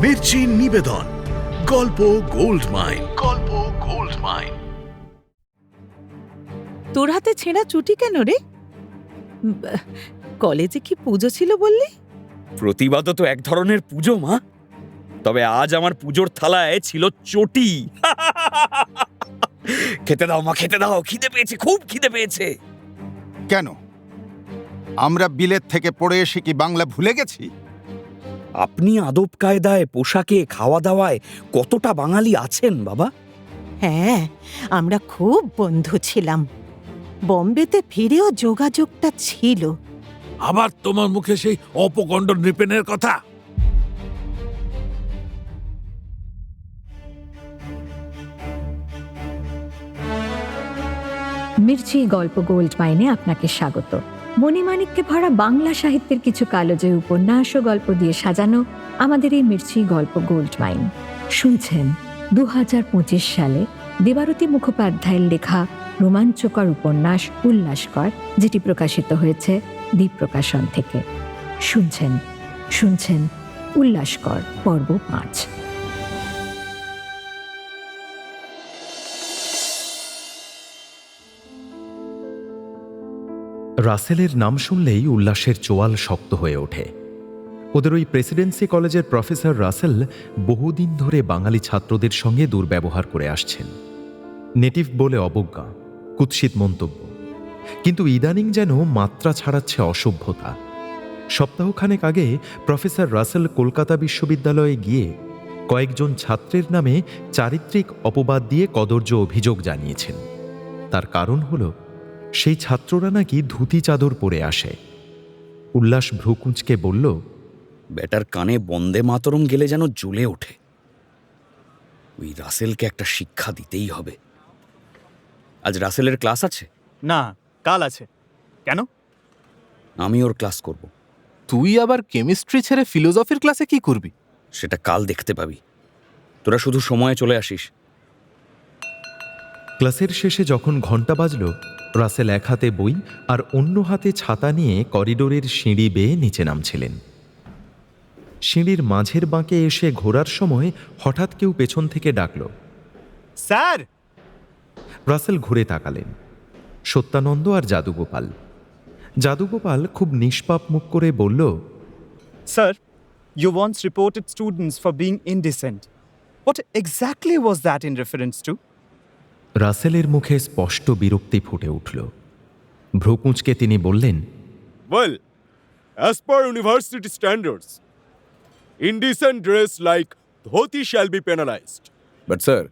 মির্চি নিবেদন গল্প gold mine. গল্প গোল্ড মাইন। তোর হাতে ছেঁড়া চুটি কেন রে? কলেজে কি পুজো ছিল বললি? প্রতিবাদও তো এক ধরনের পুজো মা, তবে আজ আমার পুজোর থালায় ছিল চটি। খেতে দাও মা, খেতে দাও, খিদে পেয়েছে, খুব খিদে পেয়েছে। কেন আমরা বিলেত থেকে পড়ে এসে কি বাংলা ভুলে গেছি? আপনি আদব কায়দায়, পোশাকে, খাওয়া দাওয়ায় কতটা বাঙালি আছেন বাবা। হ্যাঁ, আমরা খুব বন্ধু ছিলাম। বম্বেতে ফিরেও যোগাযোগটা ছিল। আবার তোমার মুখে সেই অপকণ্ড নৃপেনের কথা। মির্চি গল্প গোল্ড মাইনে আপনাকে স্বাগত। মণিমাণিক্যে ভরা বাংলা সাহিত্যের কিছু কালোজয়ী উপন্যাস ও গল্প দিয়ে সাজানো আমাদের এই মির্চি গল্প গোল্ড মাইন। শুনছেন 2025 সালে দেবারতী মুখোপাধ্যায়ের লেখা রোমাঞ্চকর উপন্যাস উল্লাসকর, যেটি প্রকাশিত হয়েছে দ্বীপ প্রকাশন থেকে। শুনছেন উল্লাসকর পর্ব 5। রাসেলের নাম শুনলেই উল্লাসের চোয়াল শক্ত হয়ে ওঠে। ওদের ওই প্রেসিডেন্সি কলেজের প্রফেসর রাসেল বহুদিন ধরে বাঙালি ছাত্রদের সঙ্গে দুর্ব্যবহার করে আসছেন। নেটিভ বলে অবজ্ঞা, কুৎসিত মন্তব্য, কিন্তু ইদানিং যেন মাত্রা ছাড়াচ্ছে অসভ্যতা। সপ্তাহখানেক আগে প্রফেসর রাসেল কলকাতা বিশ্ববিদ্যালয়ে গিয়ে কয়েকজন ছাত্রের নামে চারিত্রিক অপবাদ দিয়ে কদর্য অভিযোগ জানিয়েছেন। তার কারণ হল সেই ছাত্ররা নাকি ধুতি চাদর পরে আসে। উল্লাস ভ্রুকুঁচকে বলল, বেটার কানে বন্দে মাতরম গেলে যেন জ্বলে ওঠে। ওই রাসেলকে একটা শিক্ষা দিতেই হবে। আজ রাসেলের ক্লাস আছে? না, কাল আছে। কেন? আমি ওর ক্লাস করব। তুই আবার কেমিস্ট্রি ছেড়ে ফিলোসফির ক্লাসে কি করবি? সেটা কাল দেখতে পাবি। তোরা শুধু সময়ে চলে আসিস। ক্লাসের শেষে যখন ঘণ্টা বাজল, রাসেল এক হাতে বই আর অন্য হাতে ছাতা নিয়ে করিডোরের সিঁড়ি বেয়ে নিচে নামছিলেন। সিঁড়ির মাঝের বাঁকে এসে ঘোরার সময় হঠাৎ কেউ পেছন থেকে ডাকল, স্যার! রাসেল ঘুরে তাকালেন। সত্যানন্দ আর যাদুগোপাল। যাদুগোপাল খুব নিষ্পাপ মুখ করে বলল, sir, you once reported students for being indecent. What exactly was that in reference to? রাসেলের মুখে স্পষ্ট বিরক্তি ফুটে উঠল। ভ্রুকুঁচকে তিনি বললেন, Well, as per university standards, indecent dress like dhoti shall be penalized. But sir,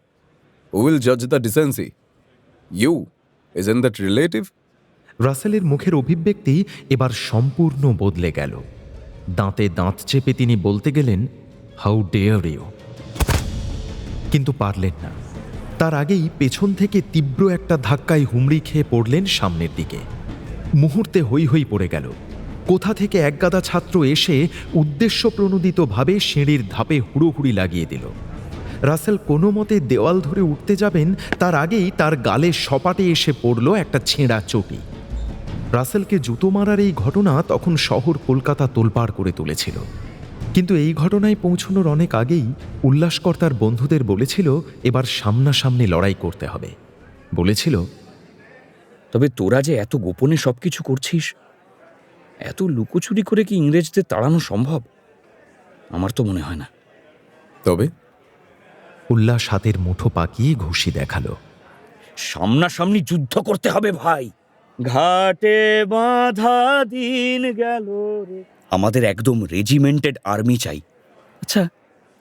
who will judge the decency? You. Isn't that relative? রাসেলের মুখের অভিব্যক্তি এবার সম্পূর্ণ বদলে গেল। দাঁতে দাঁত চেপে তিনি বলতে গেলেন, হাউ ডেয়ার ইউ, কিন্তু পারলেন না। তার আগেই পেছন থেকে তীব্র একটা ধাক্কায় হুমড়ি খেয়ে পড়লেন সামনের দিকে। মুহূর্তে হৈ হৈ পড়ে গেল। কোথা থেকে একগাদা ছাত্র এসে উদ্দেশ্যপ্রণোদিতভাবে সিঁড়ির ধাপে হুড়োহুড়ি লাগিয়ে দিল। রাসেল কোনো মতে দেওয়াল ধরে উঠতে যাবেন, তার আগেই তার গালে সপাটে এসে পড়ল একটা ছেঁড়া চটি। রাসেলকে জুতো মারার এই ঘটনা তখন শহর কলকাতা তোলপাড় করে তুলেছিল। কিন্তু এই ঘটনায় পৌঁছনোর অনেক আগেই উল্লাসকর তার বন্ধুদের বলেছিল এবার সামনাসামনি লড়াই করতে হবে। বলেছিল, তবে তোরা যে এত গোপনে সবকিছু করছিস, এত লুকোচুরি করে কি ইংরেজদের তাড়ানো সম্ভব? আমার তো মনে হয় না। তবে উল্লাস হাতের মুঠো পাকিয়ে ঘুষি দেখালো। সামনাসামনি যুদ্ধ করতে হবে ভাই। ঘাটে বাঁধা দিন গেল রে। আমাদের একদম রেজিমেন্টেড আর্মি চাই। আচ্ছা,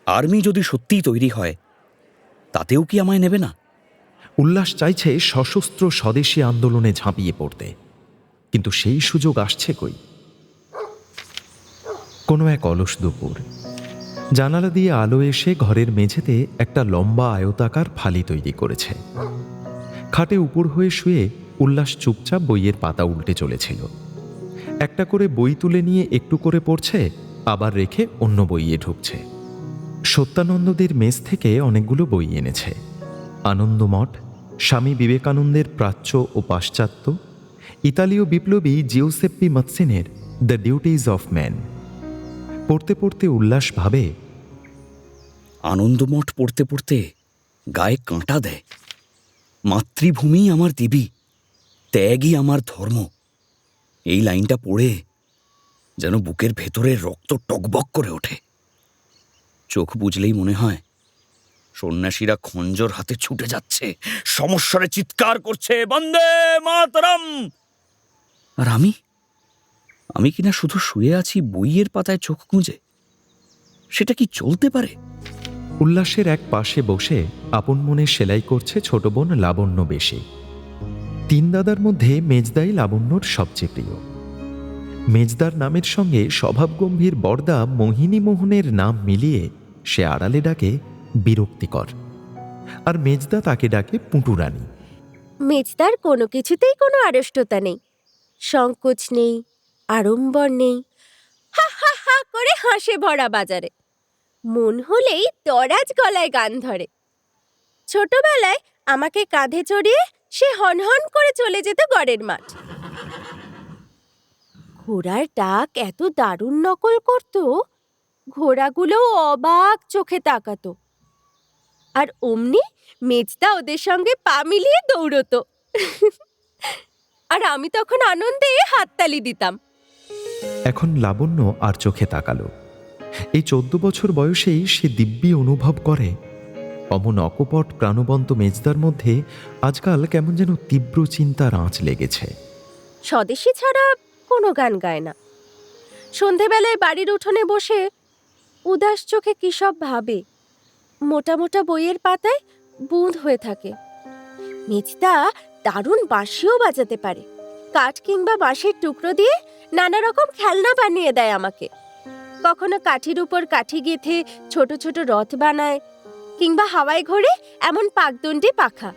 আর্মি যদি সত্যিই তৈরি হয়, তাতেও কি আমায় নেবে না? উল্লাস চাইছে সশস্ত্র স্বদেশী আন্দোলনে ঝাঁপিয়ে পড়তে, কিন্তু সেই সুযোগ আসছে কই? কোনো এক অলস দুপুর, জানালা দিয়ে আলো এসে ঘরের মেঝেতে একটা লম্বা আয়তাকার ফালি তৈরি করেছে। খাটে উপর হয়ে শুয়ে উল্লাস চুপচাপ বইয়ের পাতা উল্টে চলেছিল। একটা করে বই তুলে নিয়ে একটু করে পড়ছে, আবার রেখে অন্য বইয়ে ঢুকছে। সত্যানন্দদের মেস থেকে অনেকগুলো বই এনেছে। আনন্দমঠ, স্বামী বিবেকানন্দের প্রাচ্য ও পাশ্চাত্য, ইতালীয় বিপ্লবী জিউসেপ্পি মাৎসিনের দ্য ডিউটিজ অফ ম্যান। পড়তে পড়তে উল্লাস ভাবে, আনন্দমঠ পড়তে পড়তে গায়ে কাঁটা দেয়। মাতৃভূমি আমার দেবী, ত্যাগই আমার ধর্ম, এই লাইনটা পড়ে যেন বুকের ভেতরের রক্ত টকবক করে ওঠে। চোখ বুঝলেই মনে হয় সন্ন্যাসীরা খঞ্জর হাতে ছুটে যাচ্ছে, সমস্যারে চিৎকার করছে, বন্দে মাতরম। আর আমি কিনা শুধু শুয়ে আছি বইয়ের পাতায় চোখ গুঁজে। সেটা কি চলতে পারে? উল্লাসের এক পাশে বসে আপন মনে সেলাই করছে ছোট বোন লাবণ্য বেশি। তিন দাদার মধ্যে মেজদাই লাবণ্যর সবচেয়ে প্রিয়। মেজদার নামের সঙ্গে স্বভাবগম্ভীর বরদা মোহিনী মোহনের নাম মিলিয়ে সে আড়ালে ডাকে বিরক্তিকর, আর মেজদা তাকে ডাকে পুঁটুরানী। মেজদার কোনো কিছুতেই কোনো আড়ষ্টতা নেই, সংকোচ নেই, আড়ম্বর নেই, হা হা হা করে হাসে ভরা বাজারে। মন হলেই দরাজ গলায় গান ধরে। ছোটবেলায় আমাকে কাঁধে চড়িয়ে সে হনহন করে চলে যেত গড়ের মাঠ। ঘোড়ার ডাক এত দারুণ নকল করত, ঘোড়াগুলোও অবাক চোখে তাকাতো। আর অমনি মেজদা ওদের সঙ্গে পা মিলিয়ে দৌড়তো। আর আমি তখন আনন্দে হাততালি দিতাম। এখন লাবণ্য আর চোখে তাকালো। এই 14 বছর বয়সেই সে দিব্যি অনুভব করে অমন অকপট প্রাণবন্ত মেজদার মধ্যে আজকাল কেমন যেন তীব্র চিন্তার আঁচ লেগেছে। স্বদেশী ছাড়া কোনো গান গায় না। সন্ধেবেলায় বাড়ির উঠোনে বসে উদাস চোখে কী সব ভাবে। মোটা মোটা বইয়ের পাতায় বুঁদ হয়ে থাকে। মেজদা দারুণ বাঁশিও বাজাতে পারে। কাঠ কিংবা বাঁশের টুকরো দিয়ে নানা রকম খেলনা বানিয়ে দেয় আমাকে। কখনো কাঠির উপর কাঠি গেঁথে ছোট ছোট রথ বানায়, কিংবা হাওয়ায় ঘোরে এমন পাকদণ্ডী পাখা।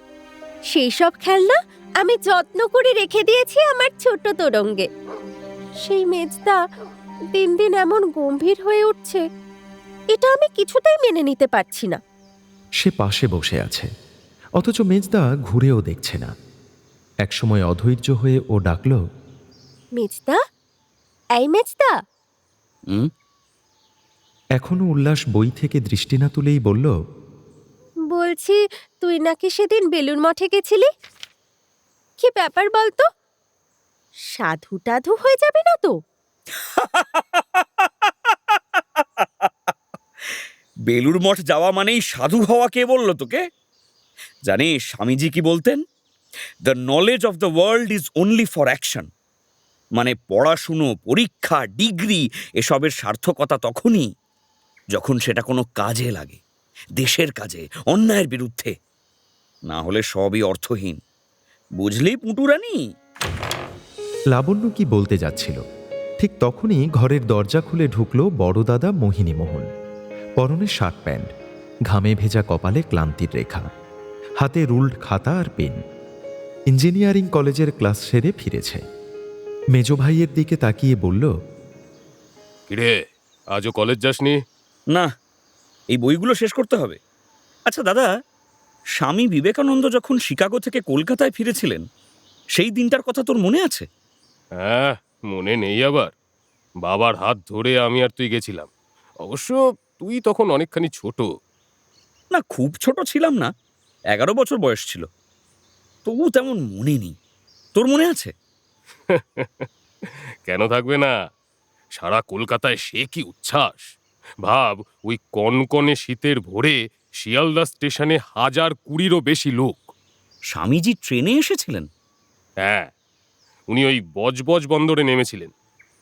সেই সব খেলনা আমি যত্ন করে রেখে দিয়েছি আমার ছোট তোরঙ্গে। সেই মেজদা দিন দিন এমন গম্ভীর হয়ে উঠছে, এটা আমি কিছুতেই মেনে নিতে পারছি না। সে পাশে বসে আছে, অথচ মেজদা ঘুরেও দেখছে না। একসময় অধৈর্য হয়ে ও ডাকল, মেজদা, এই মেজদা। এখনো উল্লাস বই থেকে দৃষ্টি না তুলেই বলল, বলছি, তুই নাকি সেদিন বেলুড় মঠে গেছিলি? কি ব্যাপার বলতো? সাধু টাধু হয়ে যাবে না তো? বেলুড় মঠ যাওয়া মানেই সাধু হওয়া কে বলল তোকে? জানিস স্বামীজি কি বলতেন? The knowledge of the world is only for action. মানে পড়াশুনো, পরীক্ষা, ডিগ্রি এসবের সার্থকতা তখনই যখন সেটা কোনো কাজে লাগে, দেশের কাজে, অন্যায়ের বিরুদ্ধে। না হলে সবই অর্থহীন। বুঝলি পুঁটুরানী? লাবণ্য কি বলতে যাচ্ছিল, ঠিক তখনই ঘরের দরজা খুলে ঢুকল বড় দাদা মোহিনী মোহন। পরনে শার্ট প্যান্ট, ঘামে ভেজা কপালে ক্লান্তির রেখা, হাতে রুল্ড খাতা আর পেন। ইঞ্জিনিয়ারিং কলেজের ক্লাস সেরে ফিরেছে। মেজ ভাইয়ের দিকে তাকিয়ে বলল, কিরে, আজও কলেজ যাসনি? না, এই বইগুলো শেষ করতে হবে। আচ্ছা দাদা, স্বামী বিবেকানন্দ যখন শিকাগো থেকে কলকাতায় ফিরেছিলেন, সেই দিনটার কথা তোর মনে আছে? হ্যাঁ, মনে নেই আবার? বাবার হাত ধরে আমি আর তুই গেছিলাম। অবশ্য তুই তখন অনেকখানি ছোট। না, খুব ছোট ছিলাম না, 11 বছর বয়স ছিল। তবু তেমন মনে নেই। তোর মনে আছে? কেন থাকবে না? সারা কলকাতায় সে কি উচ্ছ্বাস! ভাব, ওই কনকনে শীতের ভোরে শিয়ালদা স্টেশনে 1020-ও বেশি লোক। স্বামীজি ট্রেনে এসেছিলেন? হ্যাঁ, উনি ওই বজবজ বন্দরে নেমেছিলেন।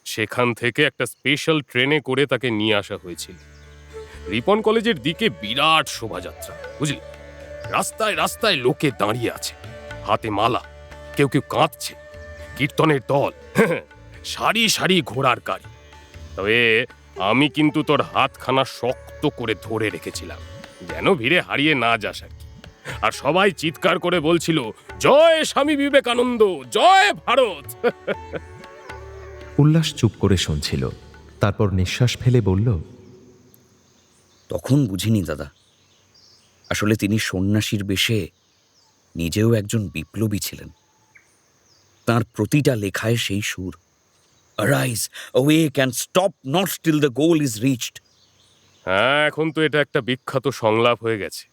সেখান থেকে একটা স্পেশাল ট্রেনে করে তাকে নিয়ে আসা হয়েছিল। রিপন কলেজের দিকে বিরাট শোভাযাত্রা, বুঝলি? রাস্তায় রাস্তায় লোকে দাঁড়িয়ে আছে, হাতে মালা, কেউ কেউ কাঁদছে। কীর্তনের দল, সারি সারি ঘোড়ার গাড়ি। তবে আমি কিন্তু তোর হাতখানা শক্ত করে ধরে রেখেছিলাম, যেন ভিড়ে হারিয়ে না যাস আর কি। আর সবাই চিৎকার করে বলছিল, জয় স্বামী বিবেকানন্দ, জয় ভারত। উল্লাস চুপ করে শুনছিল, তারপর নিঃশ্বাস ফেলে বলল, তখন বুঝিনি দাদা, আসলে তিনি সন্ন্যাসীর বেশে নিজেও একজন বিপ্লবী ছিলেন। তার প্রতিটা লেখায় সেই সুর, Arise, awake and stop not till the goal is reached. হ্যাঁ, এখন তো এটা একটা বিখ্যাত সংলাপ হয়ে গেছে।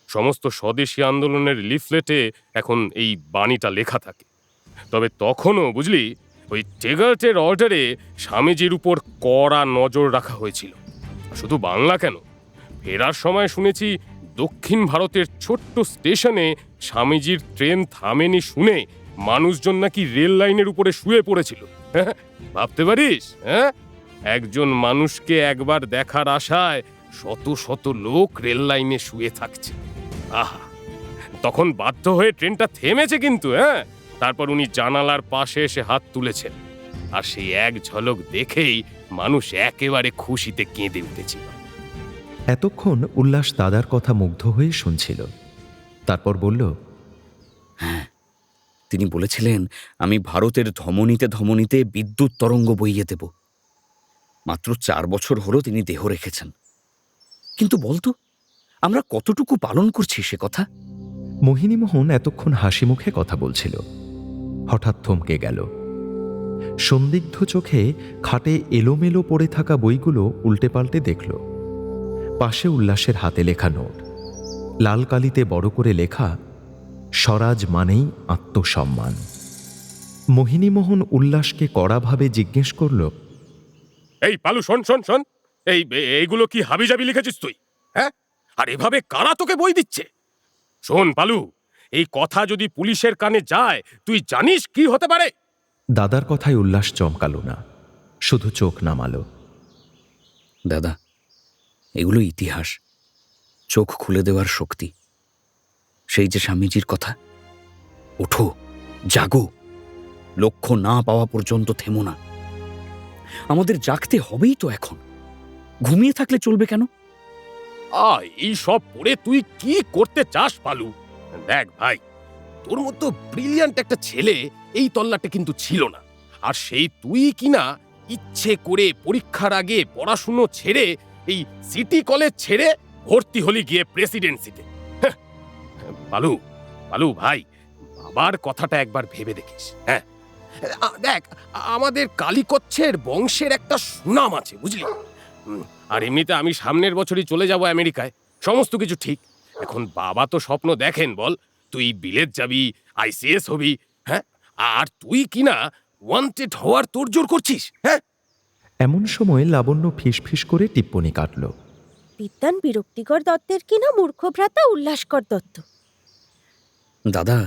সমস্ত স্বদেশী আন্দোলনের লিফলেটে এখন এই বাণীটা লেখা থাকে। তবে তখনও বুঝলি, ওই টেগার্টের অর্ডারে স্বামীজির উপর কড়া নজর রাখা হয়েছিল। শুধু বাংলা কেন, ফেরার সময় শুনেছি দক্ষিণ ভারতের ছোট্ট স্টেশনে স্বামীজির ট্রেন থামেনি শুনে মানুষজন নাকি রেল লাইনের উপরে শুয়ে পড়েছিল। ভাবতে পারিস? হ্যাঁ, একজন মানুষকে একবার দেখার আশায় শত শত লোক রেল লাইনে শুয়ে থাকছে। আহা, তখন বাধ্য হয়ে ট্রেনটা থেমেছে কিন্তু। হ্যাঁ, তারপর উনি জানালার পাশে এসে হাত তুলেছেন, আর সেই এক ঝলক দেখেই মানুষ একেবারে খুশিতে কেঁদে উঠেছিল। এতক্ষণ উল্লাস দাদার কথা মুগ্ধ হয়ে শুনছিল। তারপর বলল, তিনি বলেছিলেন আমি ভারতের ধমনীতে ধমনীতে বিদ্যুৎ তরঙ্গ বইয়ে দেব। মাত্র 4 বছর হলো তিনি দেহ রেখেছেন। কিন্তু বলতো, আমরা কতটুকু পালন করছি সে কথা? মোহিনীমোহন এতক্ষণ হাসি মুখে কথা বলছিল, হঠাৎ থমকে গেল। সন্দিগ্ধ চোখে খাটে এলোমেলো পড়ে থাকা বইগুলো উল্টে পাল্টে দেখল। পাশে উল্লাসের হাতে লেখা নোট, লাল কালিতে বড় করে লেখা, স্বরাজ মানেই আত্মসম্মান। মোহিনীমোহন উল্লাসকে কড়াভাবে জিজ্ঞেস করল, এই পালু, শোন শোন শোন, এইগুলো কি হাবিজাবি লিখেছিস তুই? হ্যাঁ, আর এভাবে কারা তোকে বই দিচ্ছে? শোন পালু, এই কথা যদি পুলিশের কানে যায়, তুই জানিস কি হতে পারে? দাদার কথায় উল্লাস চমকালো না, শুধু চোখ নামালো। দাদা, এগুলো ইতিহাস, চোখ খুলে দেওয়ার শক্তি। সেই যে স্বামীজির কথা, ওঠো, জাগো, লক্ষ্য না পাওয়া পর্যন্ত থেমো না। আমাদের জাগতে হবেই তো এখন, ঘুমিয়ে থাকলে চলবে কেন? এই সব পড়ে তুই কি করতে চাস পালু? দেখ ভাই, তোর মতো ব্রিলিয়ান্ট একটা ছেলে এই তল্লাটে কিন্তু ছিল না। আর সেই তুই কিনা ইচ্ছে করে পরীক্ষার আগে পড়াশুনো ছেড়ে এই সিটি কলেজ ছেড়ে ভর্তি হলি গিয়ে প্রেসিডেন্সিতে। পালু, পালু ভাই, বাবার কথাটা একবার ভেবে দেখিস। হ্যাঁ, দেখ, আমাদের কালিকচ্ছের বংশের একটা সুনাম আছে, বুঝলি? আর এমনিতে আমি সামনের বছরই চলে যাব আমেরিকায়, সমস্ত কিছু ঠিক। এখন বাবা তো স্বপ্ন দেখেন, বল, তুই বিলেত যাবি, আইসিএস হবি। হ্যাঁ, আর তুই কিনা ওয়ান্টেড হওয়ার তোড়জোড় করছিস। হ্যাঁ, এমন সময় লাবণ্য ফিসফিস করে টিপ্পনি কাটল, বিদ্যান বিরক্তিকর দত্তের কিনা মূর্খ ভ্রাতা উল্লাসকর দত্ত। দাদা,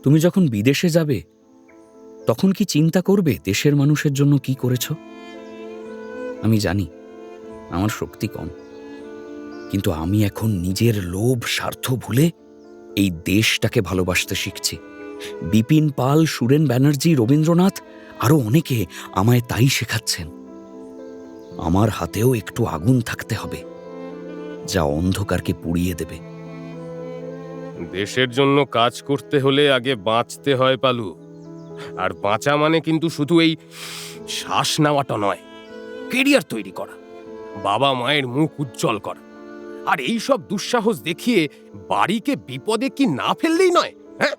তুমি যখন বিদেশে যাবে তখন কি চিন্তা করবে দেশের মানুষের জন্য কি করেছ? আমি জানি আমার শক্তি কম, কিন্তু আমি এখন নিজের লোভ স্বার্থ ভুলে এই দেশটাকে ভালোবাসতে শিখছি। বিপিন পাল, সুরেন ব্যানার্জি, রবীন্দ্রনাথ, আরো অনেকে আমায় তাই শেখাচ্ছেন। আমার হাতেও একটু আগুন থাকতে হবে, যা অন্ধকারকে পুড়িয়ে দেবে। দেশের জন্য কাজ করতে হলে আগে বাঁচতে হয় পালু। আর বাঁচা মানে কিন্তু শুধু এই শ্বাস নেওয়াটা নয়, কেরিয়ার তৈরি করা, বাবা মায়ের মুখ উজ্জ্বল করা। আর এই সব দুঃসাহস দেখিয়ে বাড়িকে বিপদে কি না ফেললেই নয়। হ্যাঁ,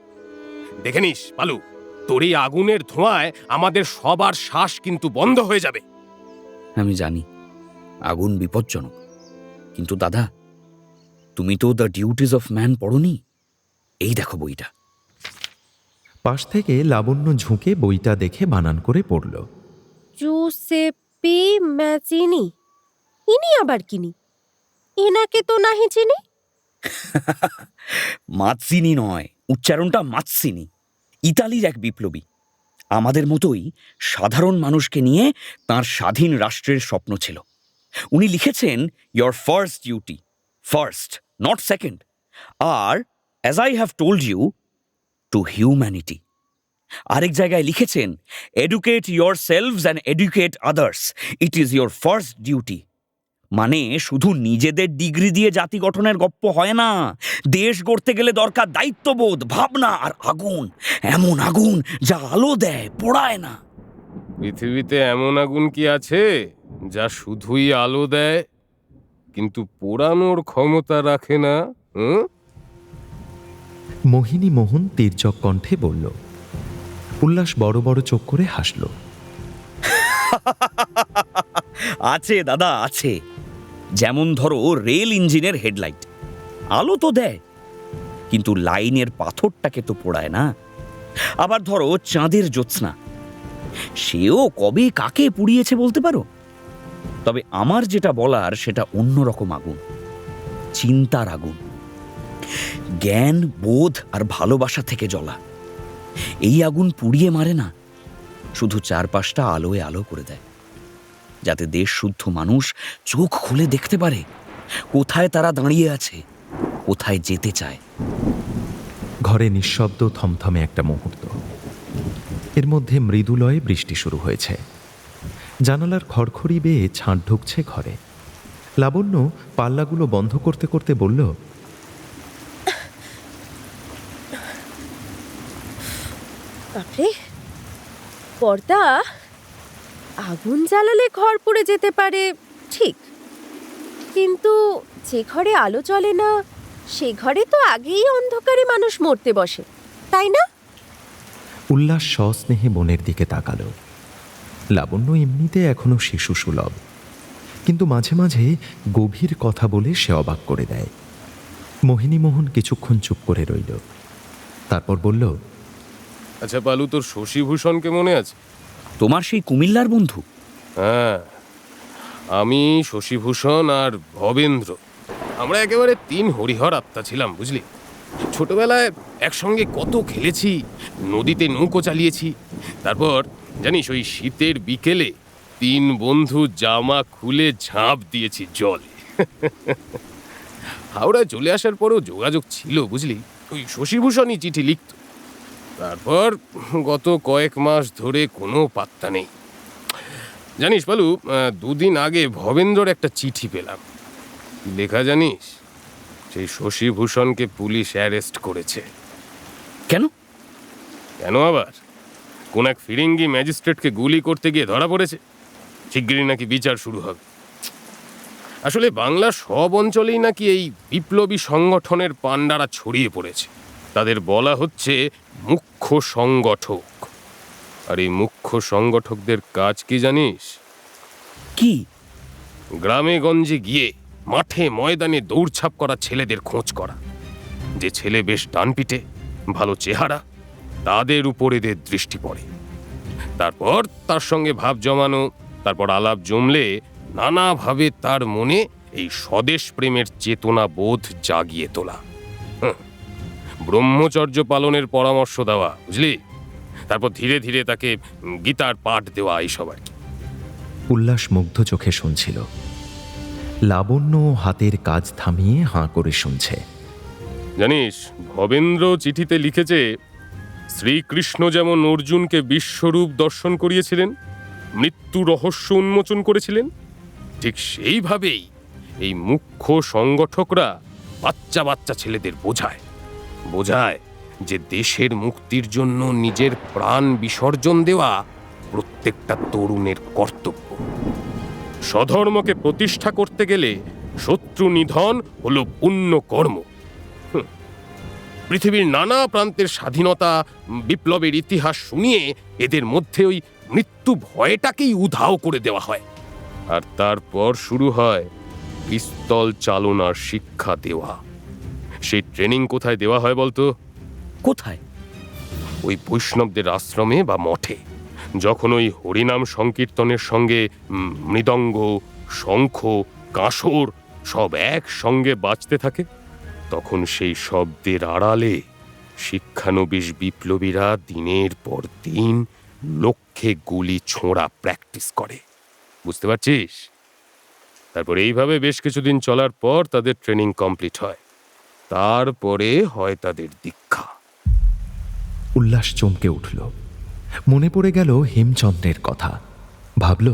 দেখে নিস পালু, তোর এই আগুনের ধোঁয়ায় আমাদের সবার শ্বাস কিন্তু বন্ধ হয়ে যাবে। আমি জানি আগুন বিপজ্জনক, কিন্তু দাদা, তুমি তো দ্য ডিউটিজ অফ ম্যান পড়োনি। এই দেখো বইটা। পাশ থেকে লাবণ্য ঝুঁকে বইটা দেখে বানান করে পড়ল, জুসেপ্পে ম্যাজিনি। ইনি আবার কিনি? এনাকে তো নাহি চিনি। মাৎসিনি নয়, উচ্চারণটা মাৎসিনি। ইতালির এক বিপ্লবী। আমাদের মতোই সাধারণ মানুষকে নিয়ে তার স্বাধীন রাষ্ট্রের স্বপ্ন ছিল। উনি লিখেছেন, your first duty, first, not second, আর as I have told you, to humanity. আরেক জায়গায় লিখেছেন, educate your selves and educate others, it is your first duty. মানে শুধু নিজেদের ডিগ্রি দিয়ে জাতি গঠনের গপ্প হয় না, দেশ গড়তে গেলে দরকার দায়িত্ববোধ, ভাবনা আর আগুন, এমন আগুন যা আলো দেয়, পোড়ায় না। পৃথিবীতে এমন আগুন কি আছে যা শুধুই আলো দেয় কিন্তু পোড়ানোর ক্ষমতা রাখে না? মোহিনীমোহন তীর্যক কণ্ঠে বলল। উল্লাস বড় বড় চোখ করে হাসল। আছে দাদা, আছে। যেমন ধরো রেল ইঞ্জিনের হেডলাইট, আলো তো দেয় কিন্তু লাইনের পাথরটাকে তো পোড়ায় না। আবার ধরো চাঁদের জ্যোৎস্না, সেও কবে কাকে পুড়িয়েছে বলতে পারো? তবে আমার যেটা বলার সেটা অন্যরকম আগুন, চিন্তার আগুন, জ্ঞান, বোধ আর ভালোবাসা থেকে জ্বলা। এই আগুন পুড়িয়ে মারে না, শুধু চারপাশটা আলোয় আলো করে দেয়, যাতে দেশ শুদ্ধ মানুষ চোখ খুলে দেখতে পারে কোথায় তারা দাঁড়িয়ে আছে, কোথায় যেতে চায়। ঘরে নিঃশব্দ থমথমে একটা মুহূর্ত। এর মধ্যে মৃদুলয়ে বৃষ্টি শুরু হয়েছে। জানালার খড়খড়ি বেয়ে ছাঁট ঢুকছে ঘরে। লাবণ্য পাল্লাগুলো বন্ধ করতে করতে বলল, বাপরে, পর্দা, আগুন জ্বালালে ঘর পুড়ে যেতে পারে ঠিক, কিন্তু যে ঘরে আলো জ্বলে না সে ঘরে তো আগেই অন্ধকারে মানুষ মরতে বসে, তাই না? উল্লাস সস্নেহে বোনের দিকে তাকালো। লাবণ্য এমনিতে এখনো শিশু সুলভ, কিন্তু মাঝে মাঝে গভীর কথা বলে সে অবাক করে দেয়। মোহিনীমোহন কিছুক্ষণ চুপ করে রইল, তারপর বলল, আচ্ছা পালু, তোর শশীভূষণকে মনে আছে? তোমার সেই কুমিল্লার বন্ধু? হ্যাঁ, আমি, শশীভূষণ আর ভবেন্দ্র, আমরা একেবারে তিন হরিহর আত্মা ছিলাম, বুঝলি। ছোটবেলায় একসঙ্গে কত খেলেছি, নদীতে নৌকো চালিয়েছি। তারপর জানিস, ওই শীতের বিকেলে তিন বন্ধু জামা খুলে ঝাঁপ দিয়েছি জলে। হাওড়া চলে আসার পরও যোগাযোগ ছিল, বুঝলি। ওই শশীভূষণই চিঠি লিখত। তারপর গত কয়েক মাস ধরে কোনো পাত্তা নেই। জানিস পালু, দুদিন আগে ভবেন্দ্রর একটা চিঠি পেলাম। লেখা জানিস, সেই শশীভূষণকে পুলিশ অ্যারেস্ট করেছে। কেন? কেন আবার? কোন এক ফিরিঙ্গি ম্যাজিস্ট্রেটকে গুলি করতে গিয়ে ধরা পড়েছে। শিগগিরই নাকি বিচার শুরু হবে। আসলে বাংলার সব অঞ্চলেই নাকি এই বিপ্লবী সংগঠনের পান্ডারা ছড়িয়ে পড়েছে। তাদের বলা হচ্ছে মুখ্য সংগঠক। আর এই মুখ্য সংগঠকদের কাজ কি জানিস? কি? গ্রামে গঞ্জে গিয়ে মাঠে ময়দানে দৌড়ছাপ করা ছেলেদের খোঁজ করা। যে ছেলে বেশ ডানপিটে, ভালো চেহারা, তাদের উপর এদের দৃষ্টি পড়ে। তারপর তার সঙ্গে ভাব জমানো, তারপর আলাপ জমলে নানাভাবে তার মনে এই স্বদেশ প্রেমের চেতনা বোধ জাগিয়ে তোলা। ব্রহ্মচর্য পালনের পরামর্শ দেওয়া, বুঝলি। তারপর ধীরে ধীরে তাকে গীতার পাঠ দেওয়া, এইসব আর কি। উল্লাস মুগ্ধ চোখে শুনছিল। লাবণ্য হাতের কাজ থামিয়ে হাঁ করে শুনছে। জানিস, ভবেন্দ্র চিঠিতে লিখেছে, শ্রীকৃষ্ণ যেমন অর্জুনকে বিশ্বরূপ দর্শন করিয়েছিলেন, মৃত্যু রহস্য উন্মোচন করেছিলেন, ঠিক সেইভাবেই এই মুখ্য সংগঠকরা বাচ্চা বাচ্চা ছেলেদের বোঝায় যে দেশের মুক্তির জন্য নিজের প্রাণ বিসর্জন দেওয়া প্রত্যেকটা তরুণের কর্তব্য। স্বধর্মকে প্রতিষ্ঠা করতে গেলে শত্রু নিধন হলো পুণ্য কর্ম। পৃথিবীর নানা প্রান্তের স্বাধীনতা বিপ্লবের ইতিহাস শুনিয়ে এদের মধ্যে ওই মৃত্যু ভয়টাকেই উধাও করে দেওয়া হয়। আর তারপর শুরু হয় পিস্তল চালনার শিক্ষা দেওয়া। সেই ট্রেনিং কোথায় দেওয়া হয় বলতো? কোথায়? ওই বৈষ্ণবদের আশ্রমে বা মঠে। যখন ওই হরিনাম সংকীর্তনের সঙ্গে মৃদঙ্গ, শঙ্খ, কাঁসর সব একসঙ্গে বাজতে থাকে, তখন সেই শব্দের আড়ালে শিক্ষানবিশ বিপ্লবীরা দিনের পর দিন লক্ষ্যে গুলি ছোঁড়া প্র্যাকটিস করে, বুঝতে পারছিস? তারপর এইভাবে বেশ কিছুদিন চলার পর তাদের ট্রেনিং কমপ্লিট হয়। তারপরে হয় তাদের দীক্ষা। উল্লাস চমকে উঠল। মনে পড়ে গেল হেমচন্দ্রের কথা। ভাবল,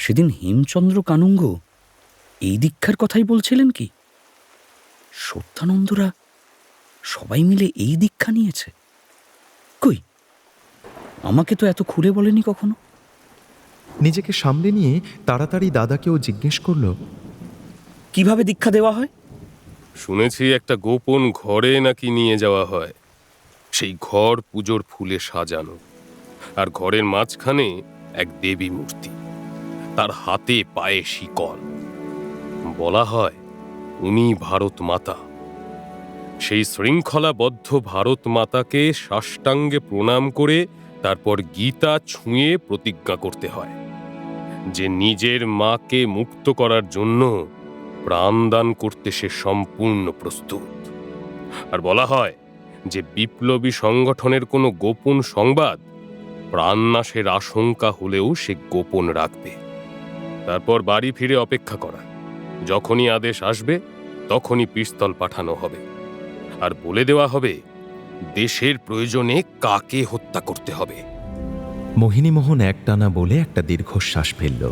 সেদিন হেমচন্দ্র কানুঙ্গ এই দীক্ষার কথাই বলছিলেন কি? সত্যানন্দরা সবাই মিলে এই দীক্ষা নিয়েছে? কই, আমাকে তো এত খুলে বলেনি কখনো। নিজেকে সামলে নিয়ে তাড়াতাড়ি দাদাকেও জিজ্ঞেস করল, কিভাবে দীক্ষা দেওয়া হয়? শুনেছি একটা গোপন ঘরে নাকি নিয়ে যাওয়া হয়। সেই ঘর পুজোর ফুলে সাজানো, আর ঘরের মাঝখানে এক দেবী মূর্তি, তার হাতে পায়ে শিকল। বলা হয় উনি ভারত মাতা। সেই শৃঙ্খলাবদ্ধ ভারত মাতাকে সাষ্টাঙ্গে প্রণাম করে তারপর গীতা ছুঁয়ে প্রতিজ্ঞা করতে হয় যে নিজের মাকে মুক্ত করার জন্য প্রাণদান করতে সে সম্পূর্ণ প্রস্তুত। আর বলা হয় যে বিপ্লবী সংগঠনের কোনো গোপন সংবাদ প্রাণনাশের আশঙ্কা হলেও সে গোপন রাখবে। তারপর বাড়ি ফিরে অপেক্ষা করা, যখনই আদেশ আসবে তখনই পিস্তল পাঠানো হবে আর বলে দেওয়া হবে দেশের প্রয়োজনে কাকে হত্যা করতে হবে। মোহিনীমোহন একটানা বলে একটা দীর্ঘশ্বাস ফেলল,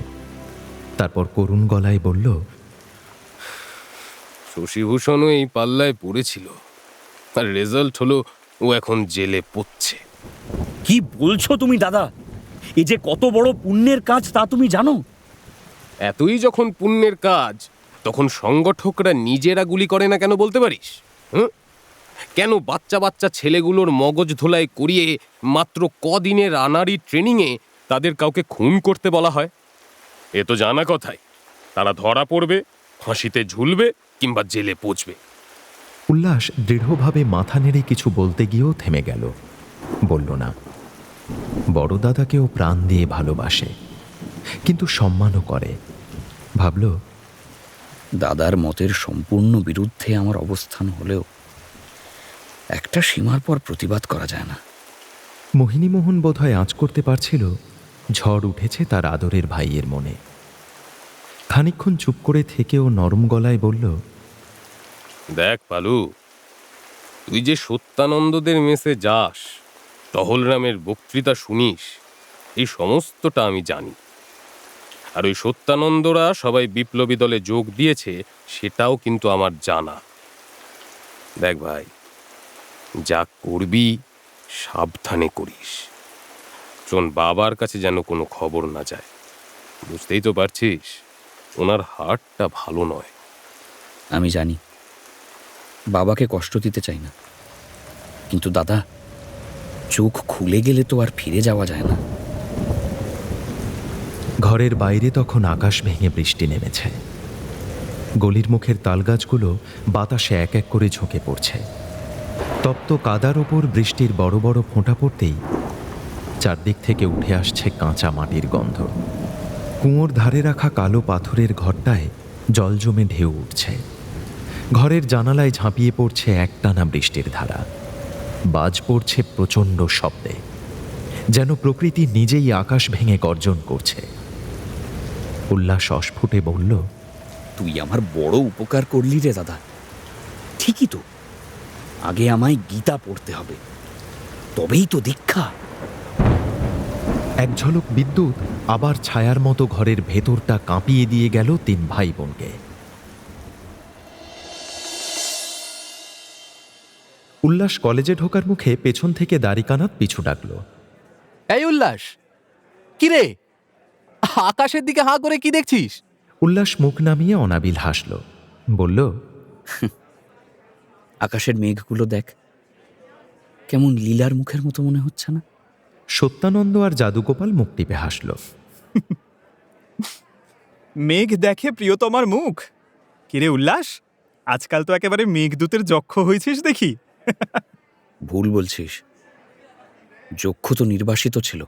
তারপর করুণ গলায় বলল, শশীভূষণও এই পাল্লায় পড়েছিল, আর রেজাল্ট হলো ও এখন জেলে পড়ছে। কি বলছো তুমি দাদা? এ যে কত বড় পুণ্যের কাজ তা তুমি জানো? এতই যখন পুণ্যের কাজ, তখন সংগঠকরা নিজেরা গুলি করে না কেন বলতে পারিস? কেন বাচ্চা বাচ্চা ছেলেগুলোর মগজ ধোলাই করিয়ে মাত্র কদিনের আনাড়ি ট্রেনিংয়ে তাদের কাউকে খুন করতে বলা হয়? এ তো জানা কথাই, তারা ধরা পড়বে, ফাঁসিতে ঝুলবে কিংবা জেলে পৌঁছবে। উল্লাস দৃঢ়ভাবে মাথা নেড়ে কিছু বলতে গিয়েও থেমে গেল, বলল না। বড় দাদাকেও প্রাণ দিয়ে ভালোবাসে, কিন্তু সম্মানও করে। ভাবল, দাদার মতের সম্পূর্ণ বিরুদ্ধে আমার অবস্থান হলেও একটা সীমার পর প্রতিবাদ করা যায় না। মোহিনীমোহন বোধহয় আঁচ করতে পারছিল ঝড় উঠেছে তার আদরের ভাইয়ের মনে। খানিকক্ষণ চুপ করে থেকেও নরম গলায় বলল, দেখ পালু, তুই যে সত্যানন্দদের মেসে যাস, টহলরামের বক্তৃতা শুনিস, এই সমস্তটা আমি জানি। আর ওই সত্যানন্দরা সবাই বিপ্লবী দলে যোগ দিয়েছে সেটাও কিন্তু আমার জানা। দেখ ভাই, যা করবি সাবধানে করিস, শোন বাবার কাছে যেন কোনো খবর না যায়। বুঝতেই তো পারছিস ওনার হার্টটা ভালো নয়। আমি জানি, বাবাকে কষ্ট দিতে চাই না, কিন্তু দাদা, চোখ খুলে গেলে তো আর ফিরে যাওয়া যায় না। ঘরের বাইরে তখন আকাশ ভেঙে বৃষ্টি নেমেছে। গলির মুখের তালগাছগুলো বাতাসে এক এক করে ঝুঁকে পড়ছে। তপ্ত কাদার ওপর বৃষ্টির বড় বড় ফোঁটা পড়তেই চারদিক থেকে উঠে আসছে কাঁচা মাটির গন্ধ। কুয়োর ধারে রাখা কালো পাথরের ঘরটায় জল জমে ঢেউ উঠছে। ঘরের জানালায় ঝাঁপিয়ে পড়ছে একটানা বৃষ্টির ধারা। বাজ পড়ছে প্রচণ্ড শব্দে, যেন প্রকৃতি নিজেই আকাশ ভেঙে গর্জন করছে। উল্লাস অস্ফুটে বলল, তুই আমার বড় উপকার করলি রে দাদা। ঠিকই তো, আগে আমায় গীতা পড়তে হবে, তবেই তো দীক্ষা। এক ঝলক বিদ্যুৎ আবার ছায়ার মতো ঘরের ভেতরটা কাঁপিয়ে দিয়ে গেল তিন ভাই বোনকে। উল্লাস কলেজে ঢোকার মুখে পেছন থেকে দাড়িকানাত পিছু ডাকল, এই উল্লাস, কি রে, আকাশের দিকে হাঁ করে কি দেখছিস? উল্লাস মুখ নামিয়ে অনাবিল হাসল, বলল, আকাশের মেঘগুলো দেখ, কেমন লীলার মুখের মতো মনে হচ্ছে না? সত্যানন্দ আর জাদুগোপাল মুখ টিপে হাসল। মেঘ দেখে প্রিয়তমার মুখ। কিরে উল্লাস, আজকাল তো একেবারে মেঘদূতের যক্ষ হয়েছিস দেখি। ভুল বলছিস, যক্ষ তো নির্বাসিত ছিল।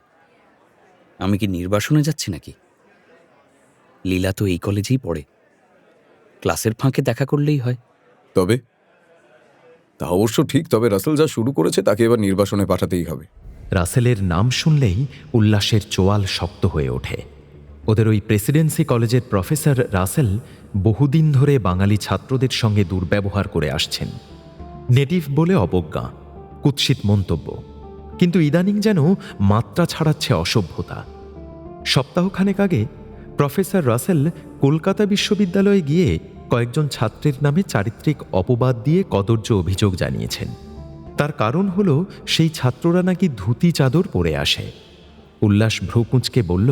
আমি কি নির্বাসনে যাচ্ছি নাকি? লীলা তো এই কলেজেই পড়ে, ক্লাসের ফাঁকে দেখা করলেই হয়। তবে তা অবশ্য ঠিক, তবে রাসেল যা শুরু করেছে তাকে এবার নির্বাসনে পাঠাতেই হবে। রাসেলের নাম শুনলেই উল্লাসের চোয়াল শক্ত হয়ে ওঠে। ওদের ওই প্রেসিডেন্সি কলেজের প্রফেসর রাসেল বহুদিন ধরে বাঙালি ছাত্রদের সঙ্গে দুর্ব্যবহার করে আসছেন। নেটিভ বলে অবজ্ঞা, কুৎসিত মন্তব্য, কিন্তু ইদানিং যেন মাত্রা ছাড়াচ্ছে অসভ্যতা। সপ্তাহখানেক আগে প্রফেসর রাসেল কলকাতা বিশ্ববিদ্যালয়ে গিয়ে কয়েকজন ছাত্রের নামে চারিত্রিক অপবাদ দিয়ে কদর্য অভিযোগ জানিয়েছেন। তার কারণ হল সেই ছাত্ররা নাকি ধুতি চাদর পরে আসে। উল্লাস ভ্রুকুঁচকে বলল,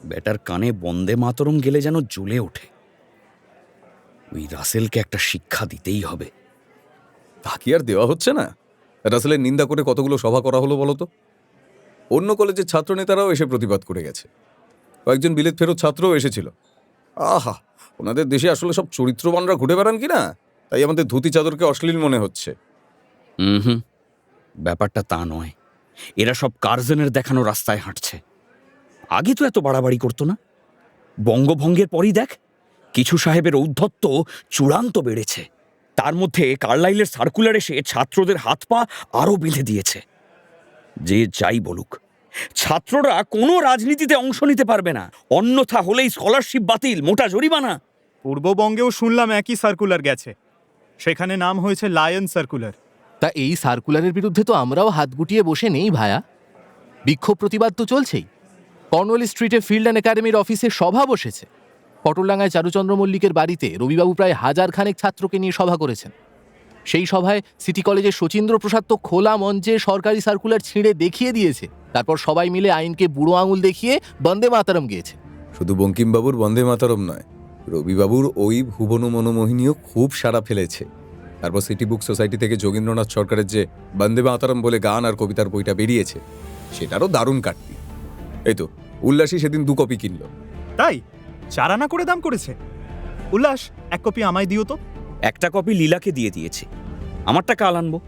বেটার কানে বন্দে মাতরম গেলে যেন জ্বলে ওঠে। ওই রাসেলকে একটা শিক্ষা দিতেই হবে। তা কি আর দেওয়া হচ্ছে না? রাসেলের নিন্দা করে কতগুলো সভা করা হলো বলতো? অন্য কলেজের ছাত্র নেতারাও এসে প্রতিবাদ করে গেছে, কয়েকজন বিলেত ফেরত ছাত্রও এসেছিল। আহা, ওনাদের দেশে আসলে সব চরিত্রবানরা ঘুরে বেড়ান কি না, তাই আমাদের ধুতি চাদরকে অশ্লীল মনে হচ্ছে। হুম, ব্যাপারটা তা নয়। এরা সব কার্জনের দেখানো রাস্তায় হাঁটছে। আগে তো এত বাড়াবাড়ি করতো না। বঙ্গভঙ্গের পরই দেখ, কিছু সাহেবের ঔদ্ধত্য চূড়ান্ত বেড়েছে। তার মধ্যে কার্লাইলের সার্কুলার এসে ছাত্রদের হাত পা আরও বেঁধে দিয়েছে। যে যাই বলুক, ছাত্ররা কোনো রাজনীতিতে অংশ নিতে পারবে না, অন্যথা হলেই স্কলারশিপ বাতিল, মোটা জরিমানা। পূর্ববঙ্গেও শুনলাম একই সার্কুলার গেছে, সেখানে নাম হয়েছে লায়ন সার্কুলার। তা এই সার্কুলারের বিরুদ্ধে তো আমরাও হাত গুটিয়ে বসে নেই ভায়া। বিক্ষোভ প্রতিবাদ তো চলছেই। কর্নওয়ালিস স্ট্রিটে ফিল্ড অ্যান্ড একাডেমির অফিসে সভা বসেছে। পটলডাঙ্গায় চারুচন্দ্র মল্লিকের বাড়িতে রবিবাবু প্রায় 1000 খানেক ছাত্রকে নিয়ে সভা করেছেন। সেই সভায় সিটি কলেজের শচীন্দ্র প্রসাদ তো খোলা মঞ্চে সরকারি সার্কুলার ছিঁড়ে দেখিয়ে দিয়েছে। তারপর সবাই মিলে আইনকে বুড়ো আঙুল দেখিয়ে বন্দে মাতারম গিয়েছে। শুধু বঙ্কিমবাবুর বন্দে মাতরম নয়, রবিবাবুর ওই ভুবন মনোমোহিনীও খুব সাড়া ফেলেছে। তারপর সিটি বুক সোসাইটি থেকে যোগেন্দ্রনাথ সরকারের যে বন্দে মাতরম বলে গান আর কবিতার বইটা বেরিয়েছে, সেটারও দারুণ কাটতি। এই তো উল্লাসী সেদিন 2 কপি কিনলো। তাই 4 আনা করে দাম করেছে। উল্লাস, 1 কপি আমায় দিও তো। একটা কপি লীলাকে দিয়ে দিয়েছি, আমারটা কাল আনবো।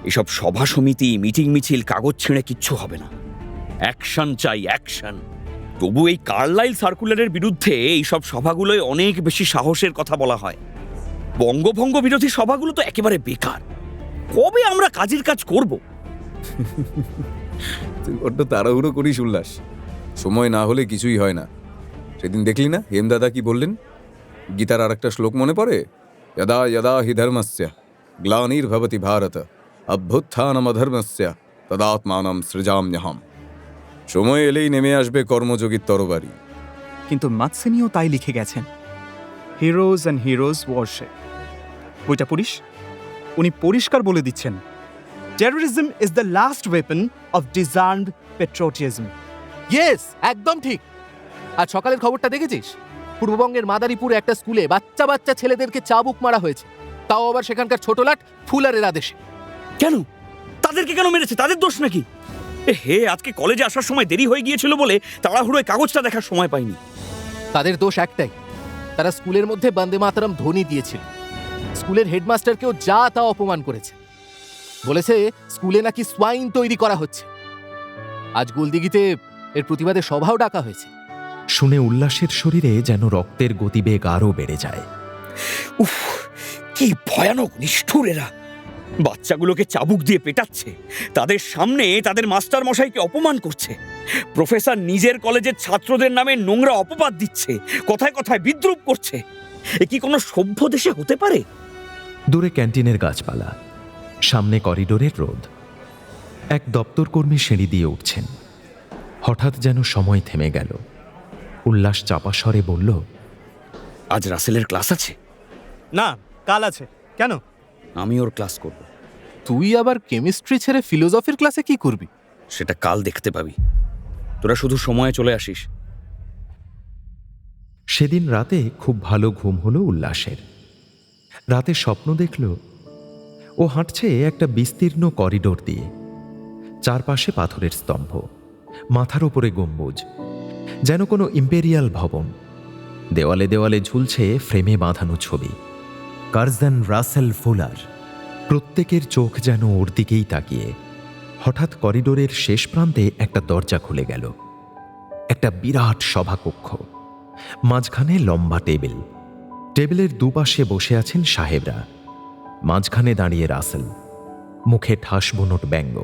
এসব সভা সমিতি, মিটিং মিছিল, কাগজ ছিঁড়ে কিচ্ছু হবে না। অ্যাকশন চাই, অ্যাকশন। তবু এই কার্লাইল সার্কুলারের বিরুদ্ধে এইসব সভাগুলোয় অনেক বেশি সাহসের কথা বলা হয়। বঙ্গভঙ্গ বিরোধী সভাগুলো তো একেবারে বেকার। কবে আমরা কাজের কাজ করব? তুই বড্ড তাড়াহুড়ো করিস উল্লাস, সময় না হলে কিছুই হয় না। সেদিন দেখলি না হেমদাদা কি বললেন? গীতার আর একটা শ্লোক মনে পড়ে, যদা যদা হি ধর্মস্য গ্লানির্ভবতি ভারত অভ্যুত্থানমধর্মস্য তদাত্মানম সৃজাম্যহম। সময় এলেই নেমে আসবে কর্মযোগীর তরবারি। কিন্তু মাতসেনিও তাই লিখে গেছেন, হিরোজ অ্যান্ড হিরোজ ওয়ারশিপ। বইটা পড়িস, উনি পরিষ্কার বলে দিচ্ছেন, terrorism is the last weapon of deserved patriotism. Yes, একদম ঠিক। আজ সকালের খবরটা দেখেছিস? পূর্ববঙ্গের মাদারীপুরে একটা স্কুলে বাচ্চা বাচ্চা ছেলেদেরকে চাবুক মারা হয়েছে, তাও আবার সেখানকার ছোটলাট ফুলারের আদেশে। কেন? তাদেরকে কেন মেরেছে? তাদের দোষ নাকি? হে, আজকে কলেজে আসার সময় দেরি হয়ে গিয়েছিল বলে তাড়াহুড়োয় কাগজটা দেখার সময় পাইনি। তাদের দোষ একটাই, তারা স্কুলের মধ্যে বন্দে মাতরম ধ্বনি দিয়েছিল। স্কুলের হেডমাস্টারকেও যা তা অপমান করেছে। বলেছে স্কুলে নাকি সোয়াইন তৈরি করা হচ্ছে। আজ গোলদিঘিতে এর প্রতিবাদে সভাও ডাকা হয়েছে। শুনে উল্লাসের শরীরে যেন রক্তের গতিবেগ আরও বেড়ে যায়। উফ, কি ভয়ানক নিষ্ঠুর এরা! বাচ্চাগুলোকে চাবুক দিয়ে পেটাচ্ছে, তাদের সামনে তাদের মাস্টার মশাইকে অপমান করছে। প্রফেসর নিজের কলেজের ছাত্রদের নামে নোংরা অপবাদ দিচ্ছে, কথায় কথায় বিদ্রূপ করছে। এ কি কোনো সভ্য দেশে হতে পারে? দূরে ক্যান্টিনের গাছপালা, সামনে করিডোরের রোদ। এক দপ্তর কর্মী সিঁড়ি দিয়ে উঠছেন। হঠাৎ যেন সময় থেমে গেল। উল্লাস চাপা স্বরে বলল, আজ রাসেলের ক্লাস আছে? না, কাল আছে। কেন? আমি ওর ক্লাস করব। তুই আবার কেমিস্ট্রি ছেড়ে ফিলোসফির ক্লাসে কি করবি? সেটা কাল দেখতে পাবি। তোরা শুধু সময়ে চলে আসিস। সেদিন রাতে খুব ভালো ঘুম হলো উল্লাসের। রাতে স্বপ্ন দেখল ও হাঁটছে একটা বিস্তীর্ণ করিডোর দিয়ে। চারপাশে পাথরের স্তম্ভ, মাথার ওপরে গম্বুজ, যেন কোনো ইম্পেরিয়াল ভবন। দেওয়ালে দেওয়ালে ঝুলছে ফ্রেমে বাঁধানো ছবি। Curzon Russell Fuller. প্রত্যেকের চোখ যেন ওর দিকেই তাকিয়ে। হঠাৎ করিডোরের শেষ প্রান্তে একটা দরজা খুলে গেল। একটা বিরাট সভাকক্ষ, মাঝখানে লম্বা টেবিল। টেবিলের দুপাশে বসে আছেন সাহেবরা, মাঝখানে দাঁড়িয়ে রাসেল, মুখে ঠাস বুনোট ব্যঙ্গ।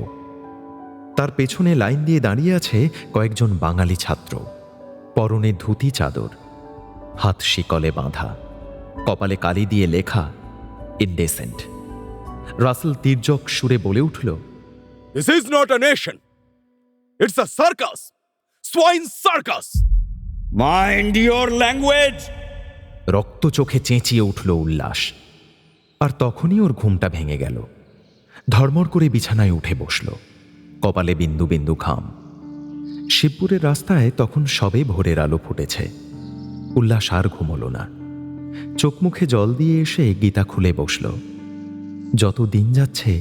তার পেছনে লাইন দিয়ে দাঁড়িয়ে আছে কয়েকজন বাঙালি ছাত্র, পরনে ধুতি চাদর, হাত শিকলে বাঁধা, কপালে কালি দিয়ে লেখা ইনডেসেন্ট। রাসেল তির্যক সুরে বলে উঠল, This is not a nation. It's a circus. Swine circus. Mind your language! রক্ত চোখে চেঁচিয়ে উঠল উল্লাস। আর তখনই ওর ঘুমটা ভেঙে গেল। ধর্মর করে বিছানায় উঠে বসল, কপালে বিন্দু বিন্দু ঘাম। শিবপুরের রাস্তায় তখন সবে ভোরের আলো ফুটেছে। উল্লাস আর ঘুমল না। চোখ মুখে জল দিয়ে এসে গীতা খুলে বসল। যত দিন যাচ্ছে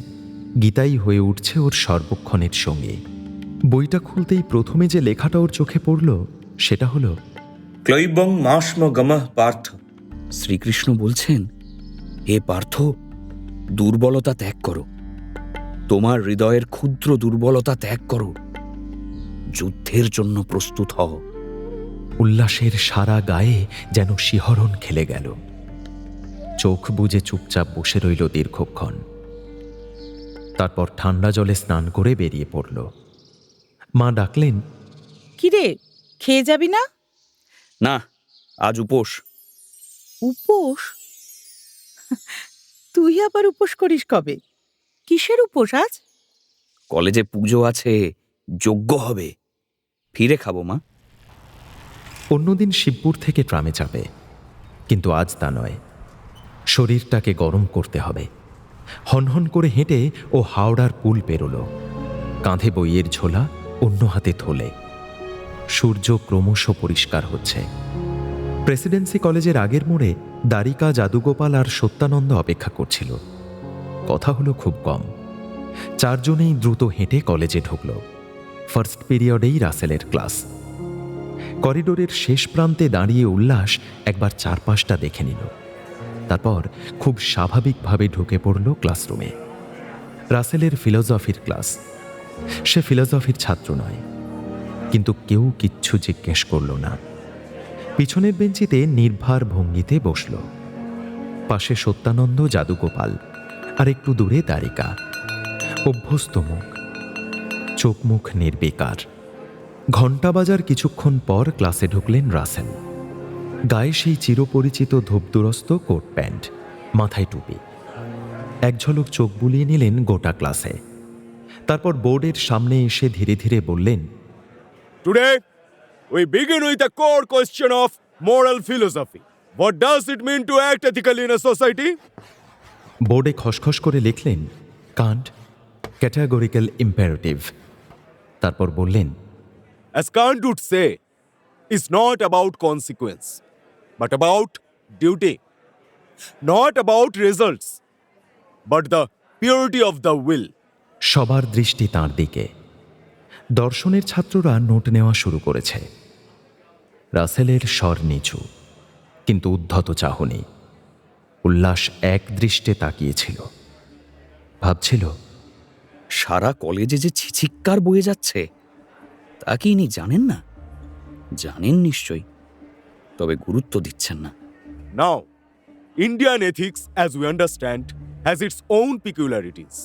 গীতাই হয়ে উঠছে ওর সর্বক্ষণের সঙ্গে। বইটা খুলতেই প্রথমে যে লেখাটা ওর চোখে পড়ল সেটা হলো, ক্লৈবং মাস্ম গমঃ পার্থ। শ্রীকৃষ্ণ বলছেন, হে পার্থ, দুর্বলতা ত্যাগ করো, তোমার হৃদয়ের ক্ষুদ্র দুর্বলতা ত্যাগ করো, যুদ্ধের জন্য প্রস্তুত হও। উল্লাসের সারা গায়ে যেন শিহরণ খেলে গেল। চোখ বুজে চুপচাপ বসে রইল দীর্ঘক্ষণ। তারপর ঠান্ডা জলে স্নান করে বেরিয়ে পড়ল। মা ডাকলেন, কিরে, খেয়ে যাবি না? না, আজ উপোস। উপোস? তুই আবার উপোস করিস কবে? কিসের উপোস আজ? কলেজে পুজো আছে, যজ্ঞ হবে, ফিরে খাবো মা। অন্যদিন শিবপুর থেকে ট্রামে চাপে, কিন্তু আজ তা নয়। শরীরটাকে গরম করতে হবে। হনহন করে হেঁটে ও হাওড়ার পুল পেরোল। কাঁধে বইয়ের ঝোলা, অন্য হাতে থলে। সূর্য ক্রমশ পরিষ্কার হচ্ছে। প্রেসিডেন্সি কলেজের আগের মোড়ে দ্বারিকা, জাদুগোপাল আর সত্যানন্দ অপেক্ষা করছিল। কথা হলো খুব কম। চারজনেই দ্রুত হেঁটে কলেজে ঢুকল। ফার্স্ট পিরিয়ডেই রাসেলের ক্লাস। করিডোরের শেষ প্রান্তে দাঁড়িয়ে উল্লাস একবার চারপাশটা দেখে নিল। তারপর খুব স্বাভাবিকভাবে ঢুকে পড়ল ক্লাসরুমে। রাসেলের ফিলোসফির ক্লাস। সে ফিলোসফির ছাত্র নয়, কিন্তু কেউ কিচ্ছু জিজ্ঞেস করল না। পিছনের বেঞ্চিতে নির্ভার ভঙ্গিতে বসল। পাশে সত্যানন্দ, জাদুগোপাল, আর একটু দূরে দ্বারিকা। অভ্যস্ত মুখ, চোখ মুখ নির্বিকার। ঘণ্টা বাজার কিছুক্ষণ পর ক্লাসে ঢুকলেন রাসেল। গায়ে সেই চিরপরিচিত ধূপদুরস্ত কোট প্যান্ট, মাথায় টুপি। এক ঝলক চোখ বুলিয়ে নিলেন গোটা ক্লাসে। তারপর বোর্ডের সামনে এসে ধীরে ধীরে বললেন, today we begin with a core question of moral philosophy. What does it mean to act ethically in a society? বোর্ডে খসখস করে লিখলেন, কান্ট, ক্যাটাগরিক্যাল ইম্পারেটিভ। তারপর বললেন, As Kant would say, it's not about consequence, but about duty. Not about results, but the purity of the will. সবার দৃষ্টি তাঁর দিকে। দর্শনের ছাত্ররা নোট নেওয়া শুরু করেছে। রাসেলের স্বর নিচু, কিন্তু উদ্ধত চাহনি। উল্লাস এক দৃষ্টে তাকিয়েছিল। ভাবছিল, সারা কলেজে যে ছিচিক্কার বয়ে যাচ্ছে, তা কি ইনি জানেন না? জানেন নিশ্চয়ই, তবে গুরুত্ব দিচ্ছেন না। Now, Indian ethics, as we understand, has its own peculiarities.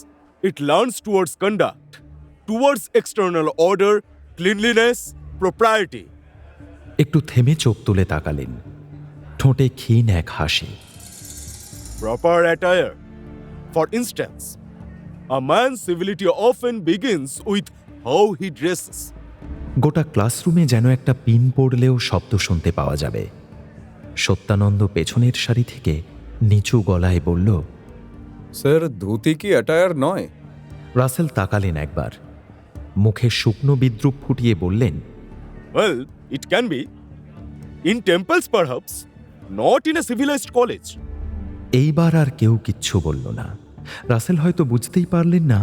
It learns towards conduct, towards external order, cleanliness, propriety. একটু থেমে চোখ তুলে তাকালেন। ঠোঁটে ক্ষীণ এক হাসি। Proper attire. For instance, a man's civility often begins with how he dresses. গোটা ক্লাসরুমে যেন একটা পিন পড়লেও শব্দ শুনতে পাওয়া যাবে। সত্যানন্দ পেছনের সারি থেকে নিচু গলায় বলল, স্যার, ধুতি কি অ্যাটায়ার নয়? রাসেল তাকালেন একবার। মুখে শুকনো বিদ্রুপ ফুটিয়ে বললেন, Well, it can be. In temples, perhaps. Not in a civilized college. এইবার আর কেউ কিচ্ছু বলল না। রাসেল হয়তো বুঝতেই পারলেন না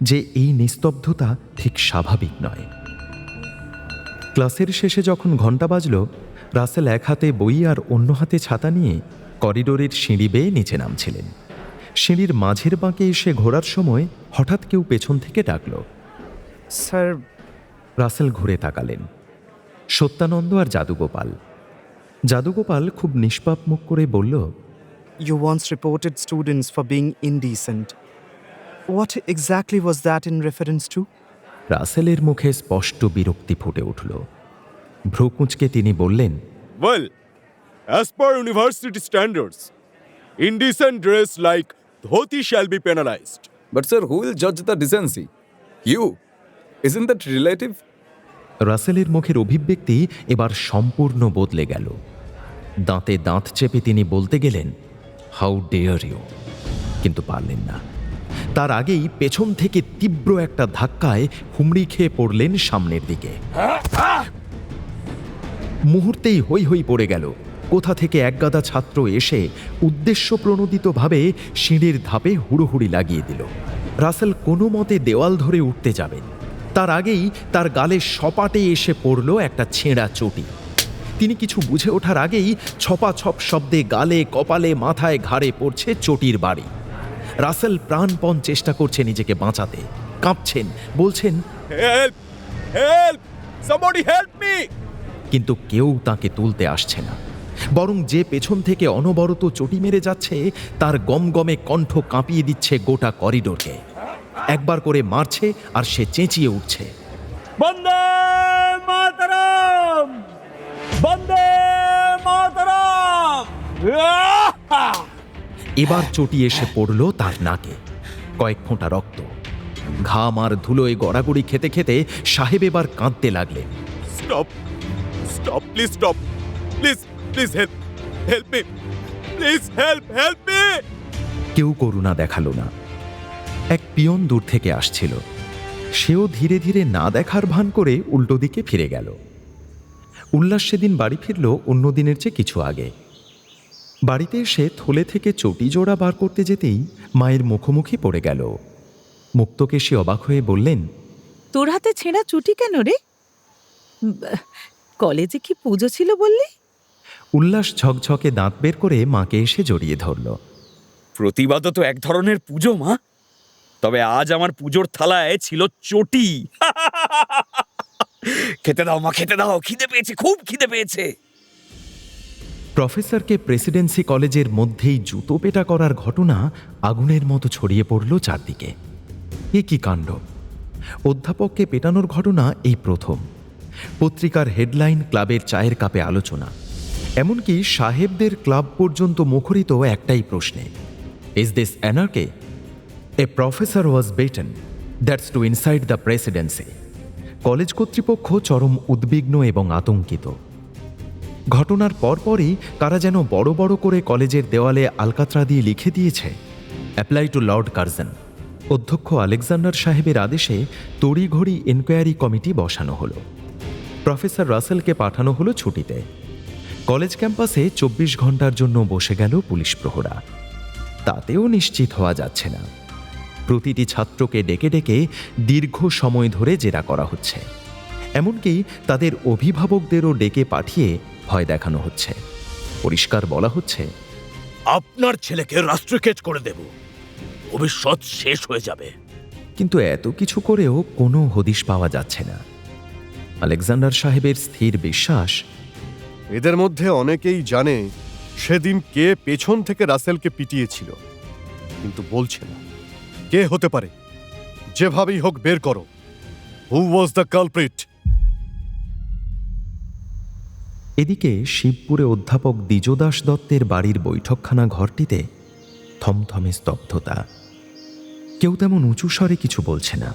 যে এই নিস্তব্ধতা ঠিক স্বাভাবিক নয়। ক্লাসের শেষে যখন ঘণ্টা বাজল, রাসেল এক হাতে বই আর অন্য হাতে ছাতা নিয়ে করিডোরের সিঁড়ি বেয়ে নিচে নামছিলেন। সিঁড়ির মাঝের বাঁকে এসে ঘোরার সময় হঠাৎ কেউ পেছন থেকে ডাকল। স্যার, রাসেল ঘুরে তাকালেন। সত্যানন্দ আর জাদুগোপাল। জাদুগোপাল খুব নিষ্পাপ মুখ করে বলল, you once reported students for being indecent. What exactly was that in reference to? রাসেলের মুখে স্পষ্ট বিরক্তি ফুটে উঠল। ভ্রু কুঁচকে তিনি বললেন, Well, as per university standards, indecent dress like dhoti shall be penalized. But sir, who will judge the decency? You. Isn't that relative? রাসেলের মুখের অভিব্যক্তি এবার সম্পূর্ণ বদলে গেল। দাঁতে দাঁত চেপে তিনি বলতে গেলেন, হাউ ডেয়ার ইউ, কিন্তু পারলেন না। তার আগেই পেছন থেকে তীব্র একটা ধাক্কায় হুমড়ি খেয়ে পড়লেন সামনের দিকে। মুহূর্তেই হৈ হৈ পড়ে গেল। কোথা থেকে একগাদা ছাত্র এসে উদ্দেশ্য প্রণোদিতভাবে সিঁড়ির ধাপে হুড়োহুড়ি লাগিয়ে দিল। রাসেল কোনো মতে দেওয়াল ধরে উঠতে যাবেন, তার আগেই তার গালে সপাটে এসে পড়ল একটা ছেঁড়া চটি। তিনি কিছু বুঝে ওঠার আগেই ছপাছপ শব্দে গালে, কপালে, মাথায়, ঘাড়ে পড়ছে চটির বাড়ি। রাসেল প্রাণপণ চেষ্টা করছে নিজেকে বাঁচাতে, কাঁপছেন, বলছেন help help somebody help me কিন্তু কেউ তাকে তুলতে আসছে না। বরং যে পেছন থেকে অনবরত চটি মেরে যাচ্ছে তার গমগমে কণ্ঠ কাঁপিয়ে দিচ্ছে গোটা করিডোরকে। একবার করে মারছে আর সে চেঁচিয়ে উঠছে, বন্দে মাতরম, বন্দে মাতরম। এবার চটি এসে পড়ল তার নাকে, কয়েক ফোঁটা রক্ত। ঘাম আর ধুলোয় গড়াগড়ি খেতে খেতে সাহেব এবার কাঁদতে লাগলেন। Stop stop please stop please please help help me please help me. কেউ করুণা দেখালো না। এক পিয়ন দূর থেকে আসছিল, সেও ধীরে ধীরে না দেখার ভান করে উল্টো দিকে ফিরে গেল। উল্লাস সেদিন বাড়ি ফিরল অন্য দিনের চেয়ে কিছু আগে। বাড়িতে এসে থলে থেকে চটি জোড়া বার করতে যেতেই মায়ের মুখোমুখি পড়ে গেল। মুক্তকেশী অবাক হয়ে বললেন, তোর হাতে ছেঁড়া চুটি কেন রে? কলেজে কি পুজো ছিল বললি? উল্লাস ঝকঝকে দাঁত বের করে মাকে এসে জড়িয়ে ধরল। প্রতিবাদও তো এক ধরনের পুজো মা, তবে আজ আমার পুজোর থালায় ছিল চটি। খেতে দাও মা, খেতে দাও, খিদে পেয়েছে, খুব খিদে পেয়েছে। প্রফেসরকে প্রেসিডেন্সি কলেজের মধ্যেই জুতো পেটা করার ঘটনা আগুনের মতো ছড়িয়ে পড়ল চারদিকে। এ কি কাণ্ড! অধ্যাপককে পেটানোর ঘটনা এই প্রথম। পত্রিকার হেডলাইন, ক্লাবের চায়ের কাপে আলোচনা, এমনকি সাহেবদের ক্লাব পর্যন্ত মুখরিত একটাই প্রশ্নে, is this anarchy? A professor was beaten, that's too inside the Presidency. College কর্তৃপক্ষ চরম উদ্বিগ্ন এবং আতঙ্কিত। ঘটনার পরপরই কারা যেন বড় বড় করে কলেজের দেওয়ালে আলকাতরা দিয়ে লিখে দিয়েছে, অ্যাপ্লাই টু লর্ড কার্জন। অধ্যক্ষ আলেকজান্ডার সাহেবের আদেশে তড়িঘড়ি এনকোয়ারি কমিটি বসানো হলো। প্রফেসর রাসেলকে পাঠানো হলো ছুটিতে। কলেজ ক্যাম্পাসে 24 ঘন্টার জন্য বসে গেল পুলিশ প্রহরা। তাতেও নিশ্চিত হওয়া যাচ্ছে না। প্রতিটি ছাত্রকে ডেকে ডেকে দীর্ঘ সময় ধরে জেরা করা হচ্ছে। এমনকি তাদের অভিভাবকদেরও ডেকে পাঠিয়ে ভয় দেখানো হচ্ছে। পরিষ্কার বলা হচ্ছে, আপনার ছেলেকে রাষ্ট্রকেজ করে দেব, ভবিষ্যৎ শেষ হয়ে যাবে। কিন্তু এত কিছু করেও কোনো হদিশ পাওয়া যাচ্ছে না। আলেকজান্ডার সাহেবের স্থির বিশ্বাস, এদের মধ্যে অনেকেই জানে সেদিন কে পেছন থেকে রাসেলকে পিটিয়েছিল, কিন্তু বলছে না কে হতে পারে। যেভাবেই হোক বের করো, হু ওয়াজ দ্য কালপ্রিট। এদিকে শিবপুরে অধ্যাপক দ্বিজদাস দত্তের বাড়ির বৈঠকখানা ঘরটিতে থমথমে স্তব্ধতা। কেউ তেমন উঁচু স্বরে কিছু বলছে না,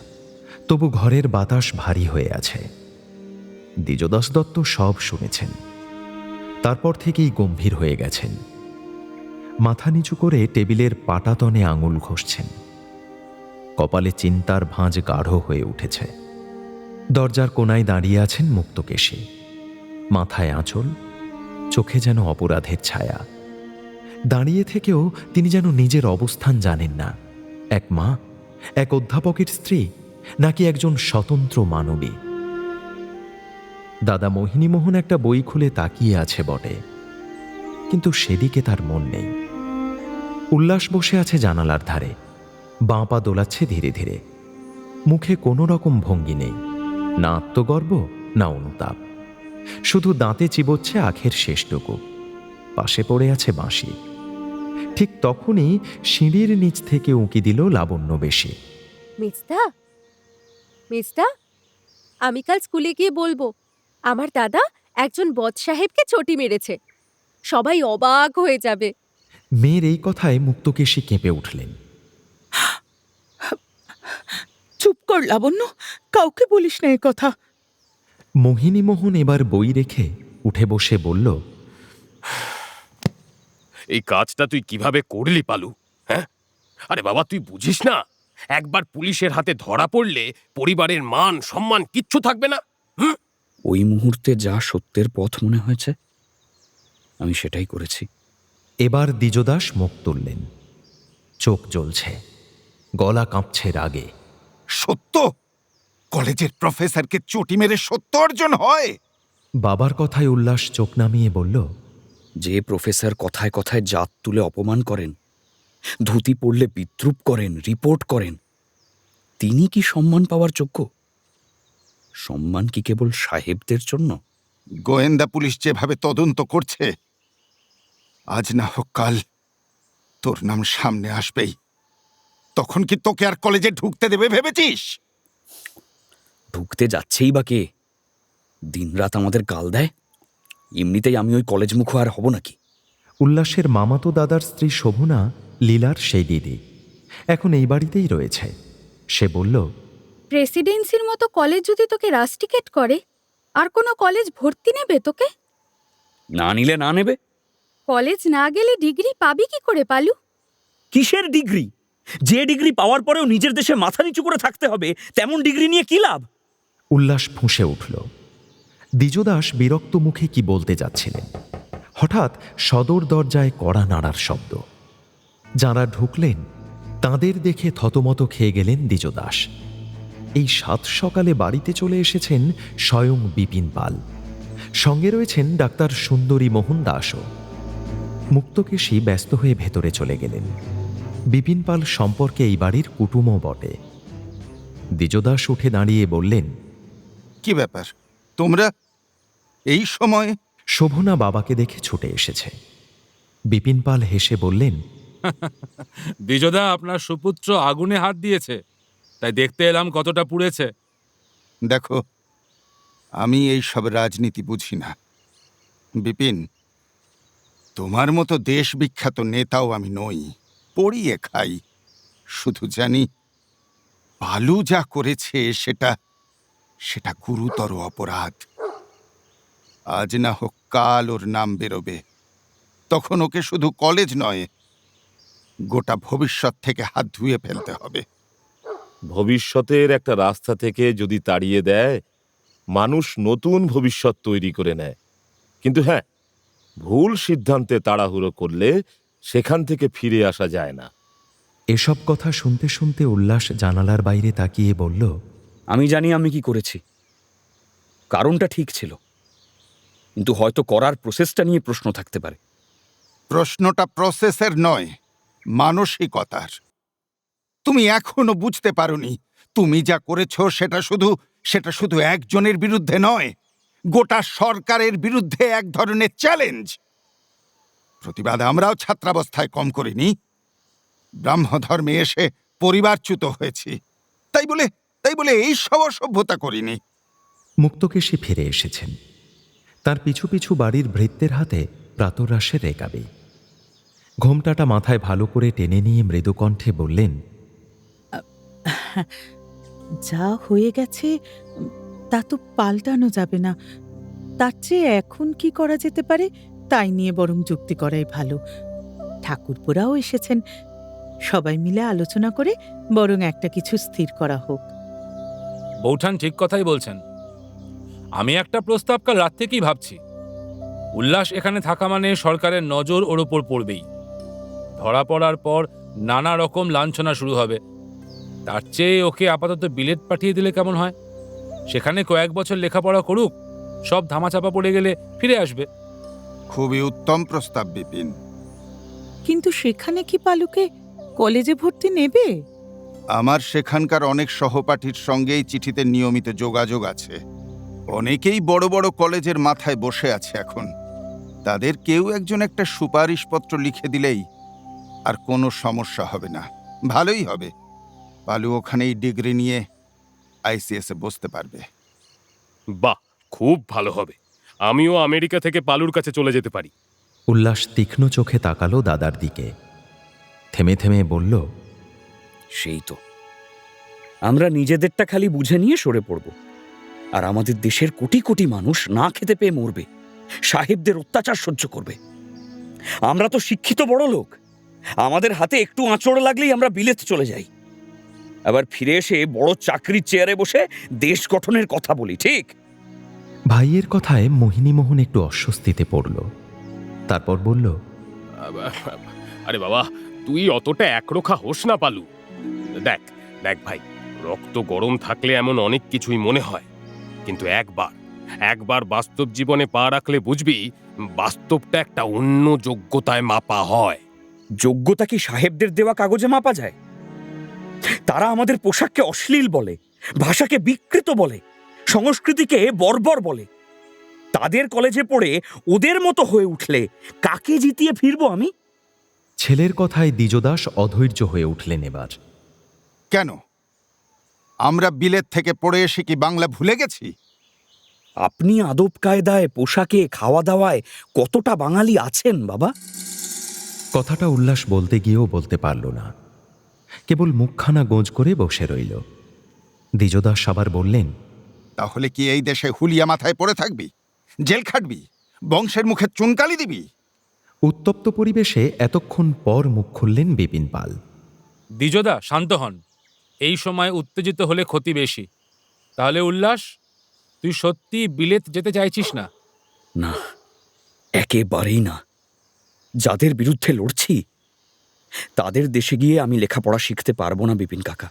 তবু ঘরের বাতাস ভারী হয়ে আছে। দ্বিজদাস দত্ত সব শুনেছেন, তারপর থেকেই গম্ভীর হয়ে গেছেন। মাথা নিচু করে টেবিলের পাটাতনে আঙুল ঘষছেন। কপালে চিন্তার ভাঁজ গাঢ় হয়ে উঠেছে। দরজার কোনায় দাঁড়িয়ে আছেন মুক্তকেশী, মাথায় আঁচল, চোখে যেন অপরাধের ছায়া। দাঁড়িয়ে থেকেও তিনি যেন নিজের অবস্থান জানেন না। এক মা, এক অধ্যাপকের স্ত্রী, নাকি একজন স্বতন্ত্র মানবী। দাদা মোহিনীমোহন একটা বই খুলে তাকিয়ে আছে বটে, কিন্তু সেদিকে তার মন নেই। উল্লাস বসে আছে জানালার ধারে, বাঁ পা দোলাচ্ছে ধীরে ধীরে। মুখে কোনো রকম ভঙ্গি নেই, না আত্মগর্ব না অনুতাপ। শুধু দাঁতে চিবোচ্ছে আখের শেষটুকু। পাশে পড়ে আছে বাঁশি। ঠিক তখনই সিঁড়ির নিচ থেকে উঁকি দিল লাবণ্য বেশি। মিস্তা, মিস্তা, আমি কাল স্কুলে গিয়ে বলবো আমার দাদা একজন বদ সাহেবকে চটি মেরেছে। সবাই অবাক হয়ে যাবে। মেয়ের এই কথায় মুক্তকেশী কেঁপে উঠলেন। চুপ কর লাবণ্য, কাউকে বলিস না এ কথা। মোহিনীমোহন এবার বই রেখে উঠে বসে বলল, এই কাজটা তুই কিভাবে করলি পালু? হ্যাঁ, আরে বাবা তুই বুঝিস না, একবার পুলিশের হাতে ধরা পড়লে পরিবারের মান সম্মান কিচ্ছু থাকবে না। ওই মুহূর্তে যা সত্যের পথ মনে হয়েছে আমি সেটাই করেছি। এবার দ্বিজদাস মুখ তুললেন, চোখ জ্বলছে, গলা কাঁপছে রাগে। সত্য? কলেজের প্রফেসরকে চটি মেরে সত্য অর্জন হয়? বাবার কথায় উল্লাস চোখ নামিয়ে বলল, যে প্রফেসর কথায় কথায় জাত তুলে অপমান করেন, ধুতি পড়লে বিদ্রুপ করেন, রিপোর্ট করেন, তিনি কি সম্মান পাওয়ার যোগ্য? সম্মান কি কেবল সাহেবদের জন্য? গোয়েন্দা পুলিশ যেভাবে তদন্ত করছে, আজ না হোক কাল তোর নাম সামনে আসবেই। তখন কি তোকে আর কলেজে ঢুকতে দেবে ভেবেছিস? ঢুকতে যাচ্ছেই বা কে? দিনরাত আমাদের গাল দেয়। এমনিতেই আমি ওই কলেজ মুখ আর হব নাকি? উল্লাসের মামাতো দাদার স্ত্রী শোভনা লীলার সেই দিদি, এখন এই বাড়িতেই রয়েছে। সে বলল, প্রেসিডেন্সির মতো কলেজ যদি তোকে রাস্টিকেট করে, আর কোনো কলেজ ভর্তি নেবে তোকে? না নিলে না নেবে। কলেজ না গেলে ডিগ্রি পাবি কি করে পালু? কিসের ডিগ্রি? যে ডিগ্রি পাওয়ার পরেও নিজের দেশে মাথা নিচু করে থাকতে হবে, তেমন ডিগ্রি নিয়ে কি লাভ? উল্লাস ফুঁসে উঠল। দ্বিজদাস বিরক্ত মুখে কি বলতে যাচ্ছিলেন, হঠাৎ সদর দরজায় কড়া নাড়ার শব্দ। যাঁরা ঢুকলেন তাঁদের দেখে থতমত খেয়ে গেলেন দ্বিজদাস। এই সাত সকালে বাড়িতে চলে এসেছেন স্বয়ং বিপিন পাল, সঙ্গে রয়েছেন ডাক্তার সুন্দরী মোহন দাসও। মুক্তকেশী ব্যস্ত হয়ে ভেতরে চলে গেলেন। বিপিন পাল সম্পর্কে এই বাড়ির কুটুমও বটে। দ্বিজদাস উঠে দাঁড়িয়ে বললেন, কি ব্যাপার তোমরা এই সময়? শোভনা বাবাকে দেখে ছুটে এসেছে। বিপিন পাল হেসে বললেন, দ্বিজদা আপনার সুপুত্র আগুনে হাত দিয়েছে, তাই দেখতে এলাম কতটা পুড়েছে। দেখো, আমি এই সব রাজনীতি বুঝি না বিপিন। তোমার মতো দেশ বিখ্যাত নেতাও আমি নই, পড়িয়ে খাই। শুধু জানি পালু যা করেছে সেটা গুরুতর অপরাধ। আজ না হোক কাল ওর নাম বেরোবে, তখন ওকে শুধু কলেজ নয়, গোটা ভবিষ্যৎ থেকে হাত ধুয়ে ফেলতে হবে। ভবিষ্যতের একটা রাস্তা থেকে যদি তাড়িয়ে দেয়, মানুষ নতুন ভবিষ্যৎ তৈরি করে নেয়। কিন্তু হ্যাঁ, ভুল সিদ্ধান্তে তাড়াহুড়ো করলে সেখান থেকে ফিরে আসা যায় না। এসব কথা শুনতে শুনতে উল্লাস জানালার বাইরে তাকিয়ে বলল, আমি জানি আমি কি করেছি। কারণটা ঠিক ছিল, কিন্তু হয়তো করার প্রসেসটা নিয়ে প্রশ্ন থাকতে পারে। প্রশ্নটা প্রসেসের নয়, মানসিকতার। তুমি এখনো বুঝতে পারোনি, তুমি যা করেছো সেটা শুধু একজনের বিরুদ্ধে নয়, গোটা সরকারের বিরুদ্ধে এক ধরনের চ্যালেঞ্জ। প্রতিবাদ আমরাও ছাত্রাবস্থায় কম করিনি। ব্রাহ্মধর্মে এসে পরিবারচ্যুত হয়েছি, তাই বলে এই সব অসভ্যতা করিনি। মুক্তকেশী ফিরে এসেছেন। তার পিছু পিছু বাড়ির ভৃত্যের হাতে প্রাতরাশের রেকাবি। ঘোমটাটা মাথায় ভালো করে টেনে নিয়ে মৃদুকণ্ঠে বললেন, যা হয়ে গেছে তা তো পাল্টানো যাবে না। তার চেয়ে এখন কি করা যেতে পারে তাই নিয়ে বরং যুক্তি করাই ভালো। ঠাকুরপুরাও এসেছেন, সবাই মিলে আলোচনা করে বরং একটা কিছু স্থির করা হোক। বৌঠান ঠিক কথাই বলছেন। আমি একটা প্রস্তাব কাল রাত থেকেই ভাবছি। উল্লাস এখানে থাকা মানে সরকারের নজর ওর ওপর পড়বেই। ধরা পড়ার পর নানা রকম লাঞ্ছনা শুরু হবে। তার চেয়ে ওকে আপাতত বিলেত পাঠিয়ে দিলে কেমন হয়? সেখানে কয়েক বছর লেখাপড়া করুক, সব ধামাচাপা পড়ে গেলে ফিরে আসবে। খুবই উত্তম প্রস্তাব বিপিন। কিন্তু সেখানে কি পালুকে কলেজে ভর্তি নেবে? আমার সেখানকার অনেক সহপাঠীর সঙ্গেই চিঠিতে নিয়মিত যোগাযোগ আছে। অনেকেই বড় বড় কলেজের মাথায় বসে আছে এখন। তাদের কেউ একজন একটা সুপারিশপত্র লিখে দিলেই আর কোনো সমস্যা হবে না। ভালোই হবে, পালু ওখানেই ডিগ্রি নিয়ে আইসিএসে বসতে পারবে। বাহ, খুব ভালো হবে। আমিও আমেরিকা থেকে পালুর কাছে চলে যেতে পারি। উল্লাস তীক্ষ্ণ চোখে তাকালো দাদার দিকে, থেমে থেমে বলল, সেই তো, আমরা নিজেদেরটা খালি বুঝে নিয়ে সরে পড়ব, আর আমাদের দেশের কোটি কোটি মানুষ না খেতে পেয়ে মরবে, সাহেবদের অত্যাচার সহ্য করবে। আমরা তো শিক্ষিত বড় লোক, আমাদের হাতে একটু আঁচড় লাগলেই আমরা বিলেত চলে যাই, আবার ফিরে এসে বড় চাকরির চেয়ারে বসে দেশ গঠনের কথা বলি। ঠিক? ভাইয়ের কথায় মোহিনীমোহন একটু অস্বস্তিতে পড়ল। তারপর বলল, আরে বাবা, তুই অতটা একরোখা হোস না পালু। দেখ দেখ ভাই, রক্ত গরম থাকলে এমন অনেক কিছুই মনে হয়, কিন্তু একবার একবার বাস্তব জীবনে পা রাখলে বুঝবি বাস্তবটা একটা অন্য যোগ্যতায় মাপা হয়। যোগ্যতা কি সাহেবদের দেওয়া কাগজে মাপা যায়? তারা আমাদের পোশাককে অশ্লীল বলে, ভাষাকে বিকৃত বলে, সংস্কৃতিকে বর্বর বলে। তাদের কলেজে পড়ে ওদের মতো হয়ে উঠলে কাকে জিতিয়ে ফিরবো আমি? ছেলের কথায় দ্বিজদাস অধৈর্য হয়ে উঠলেন এবার। কেন, আমরা বিলেত থেকে পড়ে এসে কি বাংলা ভুলে গেছি? আপনি আদব কায়দায়, পোশাকে, খাওয়া দাওয়ায় কতটা বাঙালি আছেন বাবা? কথাটা উল্লাস বলতে গিয়েও বলতে পারল না, কেবল মুখখানা গোঁজ করে বসে রইল। দ্বিজদাস আবার বললেন, তাহলে কি এই দেশে হুলিয়া মাথায় পড়ে থাকবি, জেল খাটবি, বংশের মুখে চুনকালি দিবি? উত্তপ্ত পরিবেশে এতক্ষণ পর মুখ খুললেন বিপিন পাল। দ্বিজদা, শান্ত হন। এই সময় উত্তেজিত হলে ক্ষতি বেশি। তাহলে উল্লাস, তুই সত্যি বিলেত যেতে চাইছিস না? না, একেবারেই না। যাদের বিরুদ্ধে লড়ছি তাদের দেশে গিয়ে আমি লেখাপড়া শিখতে পারবো না বিপিন কাকা।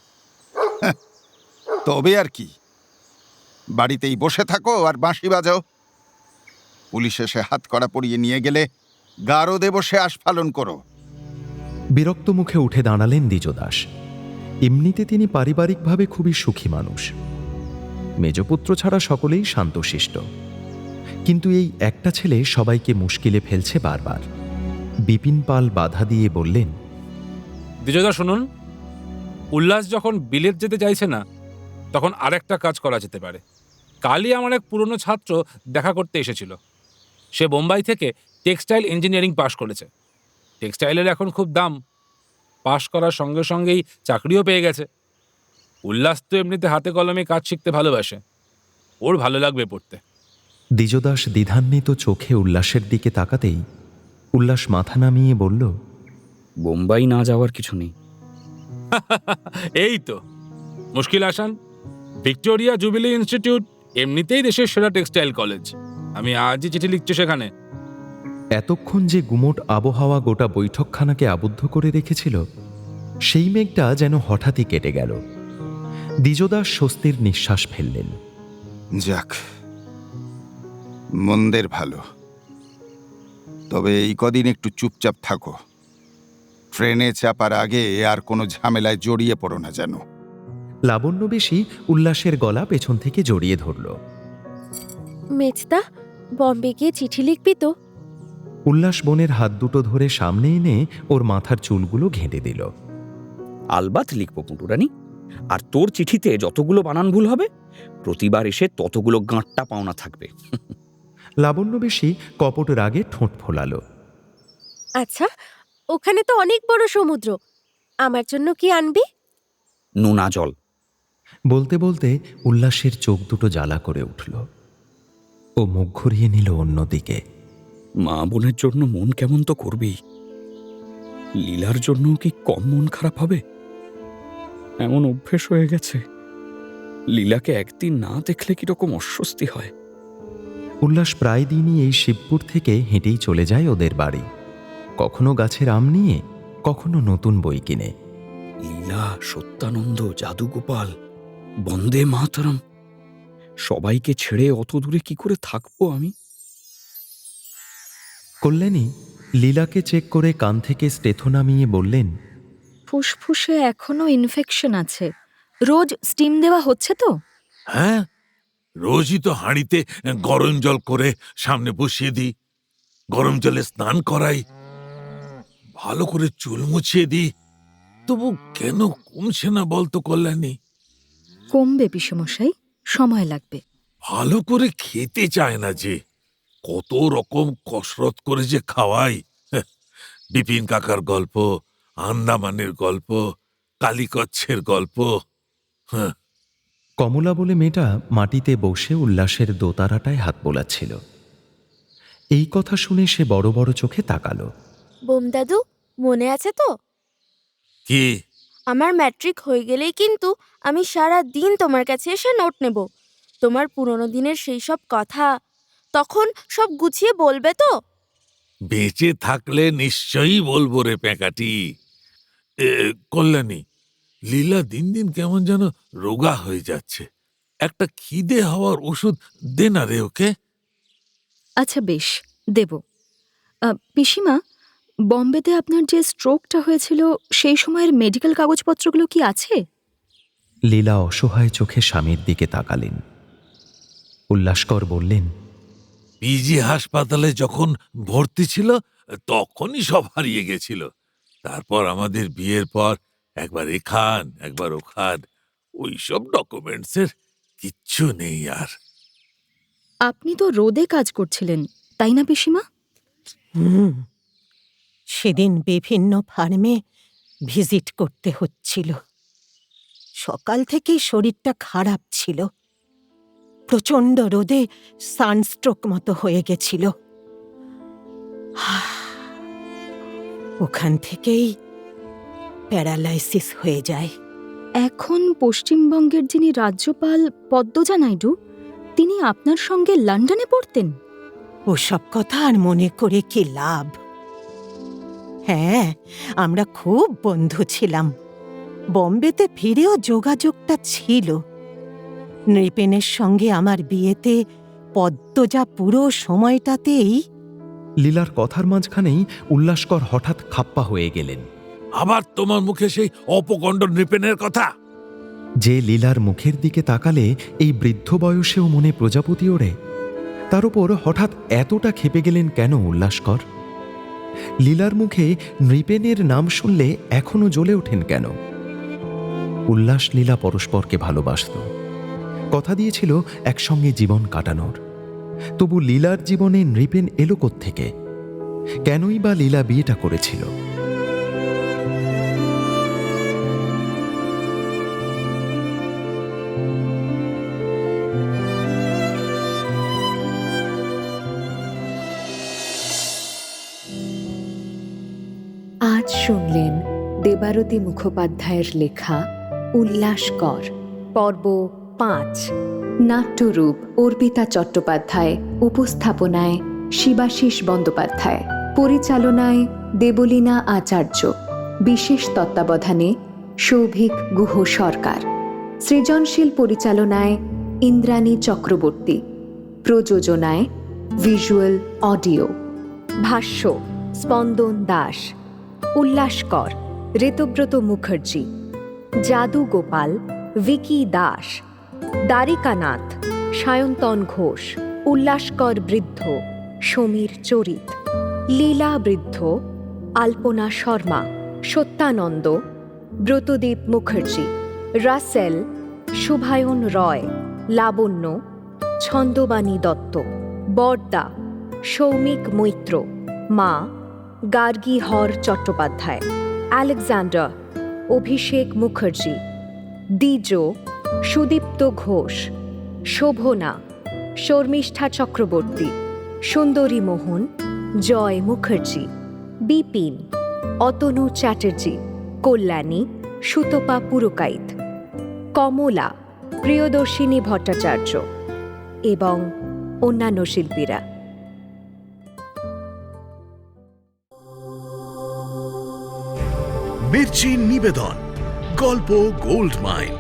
তবে আর কি, বাড়িতেই বসে থাকো আর বাঁশি বাজাও। পুলিশ এসে হাত কড়া পরিয়ে নিয়ে গেলে গারদে বসে আস্ফালন করো। বিরক্ত মুখে উঠে দাঁড়ালেন দ্বিজদাস। এমনিতে তিনি পারিবারিকভাবে খুবই সুখী মানুষ। মেজপুত্র ছাড়া সকলেই শান্তশিষ্ট, কিন্তু এই একটা ছেলে সবাইকে মুশকিলে ফেলছে বারবার। বিপিন পাল বাধা দিয়ে বললেন, দ্বিজদা শুনুন, উল্লাস যখন বিলেত যেতে চাইছে না, তখন আরেকটা কাজ করা যেতে পারে। কালই আমার এক পুরনো ছাত্র দেখা করতে এসেছিল। সে বোম্বাই থেকে টেক্সটাইল ইঞ্জিনিয়ারিং পাশ করেছে। টেক্সটাইলের এখন খুব দাম। পাশ করার সঙ্গে সঙ্গেই চাকরিও পেয়ে গেছে। উল্লাস তো এমনিতে হাতে কলমে কাজ শিখতে ভালোবাসে, ওর ভালো লাগবে পড়তে। দ্বিজদাস দ্বিধান্বিত চোখে উল্লাসের দিকে তাকাতেই উল্লাস মাথা নামিয়ে বলল, বোম্বাই না যাওয়ার কিছু নেই। এই তো মুশকিল আসান। ভিক্টোরিয়া জুবিলি ইনস্টিটিউট এমনিতেই দেশের সেরা টেক্সটাইল কলেজ। আমি আজই চিঠি লিখছি সেখানে। এতক্ষণ যে গুমোট আবহাওয়া গোটা বৈঠকখানাকে আবদ্ধ করে রেখেছিল, সেই মেঘটা যেন হঠাৎই কেটে গেল। দ্বিজদাস স্বস্তির নিঃশ্বাস ফেললেন। যাক, মন্দের ভালো। তবে এই কদিন একটু চুপচাপ থাকো। ট্রেনে চাপার আগে আর কোনো ঝামেলায় জড়িয়ে পড়ো না যেন। লাবণ্য বেশি উল্লাসের গলা পেছন থেকে জড়িয়ে ধরল। মেজদা, বম্বে গিয়ে চিঠি লিখবি তো? উল্লাস বোনের হাত দুটো ধরে সামনে এনে ওর মাথার চুলগুলো ঘেঁটে দিল। আলবাত লিখবো পুটুরানি। আর তোর চিঠিতে যতগুলো বানান ভুল হবে, প্রতিবার এসে ততগুলো গাঁটটা পাওনা থাকবে। লাবণ্য বেশি কপট রাগে ঠোঁট ফোলালো। আচ্ছা, ওখানে তো অনেক বড় সমুদ্র, আমার জন্য কি আনবি? নোনা জল। বলতে বলতে উল্লাসের চোখ দুটো জ্বালা করে উঠল। ও মুখ ঘুরিয়ে নিল অন্যদিকে। মা বোনের জন্য মন কেমন তো করবেই, লীলার জন্য কি কম মন খারাপ হবে? এমন অভ্যেস হয়ে গেছে, লীলাকে একদিন না দেখলে কিরকম অস্বস্তি হয়। উল্লাস প্রায় দিনই এই শিবপুর থেকে হেঁটেই চলে যায় ওদের বাড়ি, কখনো গাছের আম নিয়ে, কখনো নতুন বই কিনে। লীলা, সত্যানন্দ, জাদুগোপাল, বন্দে মাতরম, সবাইকে ছেড়ে অত দূরে কি করে থাকবো আমি? কল্যাণী লীলাকে চেক করে কান থেকে স্টেথো নামিয়ে বললেন, ফুসফুসে এখনো ইনফেকশন আছে, রোজ স্টিম দেওয়া হচ্ছে তো? হ্যাঁ, রোজই তো হাঁড়িতে গরম জল করে সামনে বসিয়ে দিই, গরম জলে স্নান করাই, ভালো করে চুল মুছিয়ে দিই। তবু কেন কমছে না বলতো কল্যাণী? কমবে পিসমশাই, সময় লাগবে। ভালো করে খেতে চায় না যে, কত রকম কসরত করে যে খাওয়াই। বিপিন কাকার গল্প, আন্দামানের গল্প, কালিকচ্ছের গল্প। কমলা বলে মেয়েটা মাটিতে বসে উল্লাসের দোতারাটায় হাত বোলাচ্ছিল। এই কথা শুনে সে বড় বড় চোখে তাকালো। বোম দাদু, মনে আছে তো? কি? আমার ম্যাট্রিক হয়ে গেলেই কিন্তু আমি সারা দিন তোমার কাছে এসে নোট নেব। তোমার পুরনো দিনের সেই সব কথা তখন সব গুছিয়ে বলবে তো? বেঁচে থাকলে নিশ্চয়ই বলবো রে প্যাকাটি। কল্যাণী, লীলা দিন দিন কেমন যেন রোগা হয়ে যাচ্ছে। একটা খিদে হওয়ার ওষুধ দে না রে ওকে। আচ্ছা বেশ, দেব। পিসিমা, বম্বেতে আপনার যে স্ট্রোকটা হয়েছিল সেই সময়ের মেডিকেল কাগজপত্রগুলো কি আছে? লীলা অসহায় চোখে স্বামীর দিকে তাকালেন। উল্লাসকর বললেন, পিজি হাসপাতালে যখন ভর্তি ছিল তখনই সব হারিয়ে গেছিল। তারপর আমাদের বিয়ের পর একবার এখান একবার ওখান, ওইসব ডকুমেন্টসের কিচ্ছু নেই আর। আপনি তো রোদে কাজ করছিলেন, তাই না পিসিমা? সেদিন বিভিন্ন ফার্মে ভিজিট করতে হচ্ছিল। সকাল থেকেই শরীরটা খারাপ ছিল, প্রচণ্ড রোদে সানস্ট্রোক মতো হয়ে গেছিল। ওখান থেকেই প্যারালাইসিস হয়ে যায়। এখন পশ্চিমবঙ্গের যিনি রাজ্যপাল পদ্মজা নাইডু, তিনি আপনার সঙ্গে লন্ডনে পড়তেন। ওসব কথা আর মনে করে কি লাভ? হ্যাঁ, আমরা খুব বন্ধু ছিলাম। বম্বেতে ফিরেও যোগাযোগটা ছিল। নৃপেনের সঙ্গে আমার বিয়েতে পদ্মজা পুরো সময়টাতেই। লীলার কথার মাঝখানেই উল্লাসকর হঠাৎ খাপ্পা হয়ে গেলেন। আবার তোমার মুখে সেই অপকণ্ড নৃপেনের কথা? যে লীলার মুখের দিকে তাকালে এই বৃদ্ধ বয়সেও মনে প্রজাপতি ওড়ে, তার উপর হঠাৎ এতটা ক্ষেপে গেলেন কেন উল্লাসকর? লীলার মুখে নৃপেনের নাম শুনলে এখনো জ্বলে ওঠেন কেন? উল্লাস লীলা পরস্পরকে ভালোবাসত, কথা দিয়েছিল একসঙ্গে জীবন কাটানোর। তবু লীলার জীবনে নৃপেন এলো কোত্থেকে? কেনই বা লীলা বিয়েটা করেছিল? আজ শুনলেন দেবারতী মুখোপাধ্যায়ের লেখা উল্লাসকর, পর্ব 5। নাট্যরূপ অর্পিতা চট্টোপাধ্যায়, উপস্থাপনায় শিবাশিস বন্দ্যোপাধ্যায়, পরিচালনায় দেবলীনা আচার্য, বিশেষ তত্ত্বাবধানে সৌভিক গুহ সরকার, সৃজনশীল পরিচালনায় ইন্দ্রাণী চক্রবর্তী, প্রযোজনায় ভিজুয়াল অডিও। ভাষ্য স্পন্দন দাস, উল্লাসকর ঋতব্রত মুখার্জি, জাদু গোপাল ভিকি দাস, দ্বারিকানাথ সায়ন্তন ঘোষ, উল্লাসকর বৃদ্ধ সমীর চরিত, লীলা বৃদ্ধ আলপনা শর্মা, সত্যানন্দ ব্রতদীপ মুখার্জি, রাসেল শুভায়ন রয়, লাবণ্য ছন্দবাণী দত্ত, বর্দা সৌমিক মৈত্র, মা গার্গী হর চট্টোপাধ্যায়, আলেকজান্ডার অভিষেক মুখার্জি, দ্বিজো সুদীপ্ত ঘোষ, শোভনা শর্মিষ্ঠা চক্রবর্তী, সুন্দরী মোহন জয় মুখার্জি, বিপিন অতনু চ্যাটার্জি, কল্যাণী সুতপা পুরকাইত, কমলা প্রিয়দর্শিনী ভট্টাচার্য এবং অন্যান্য শিল্পীরা। মির্চি নিবেদন গল্প গোল্ড মাইন।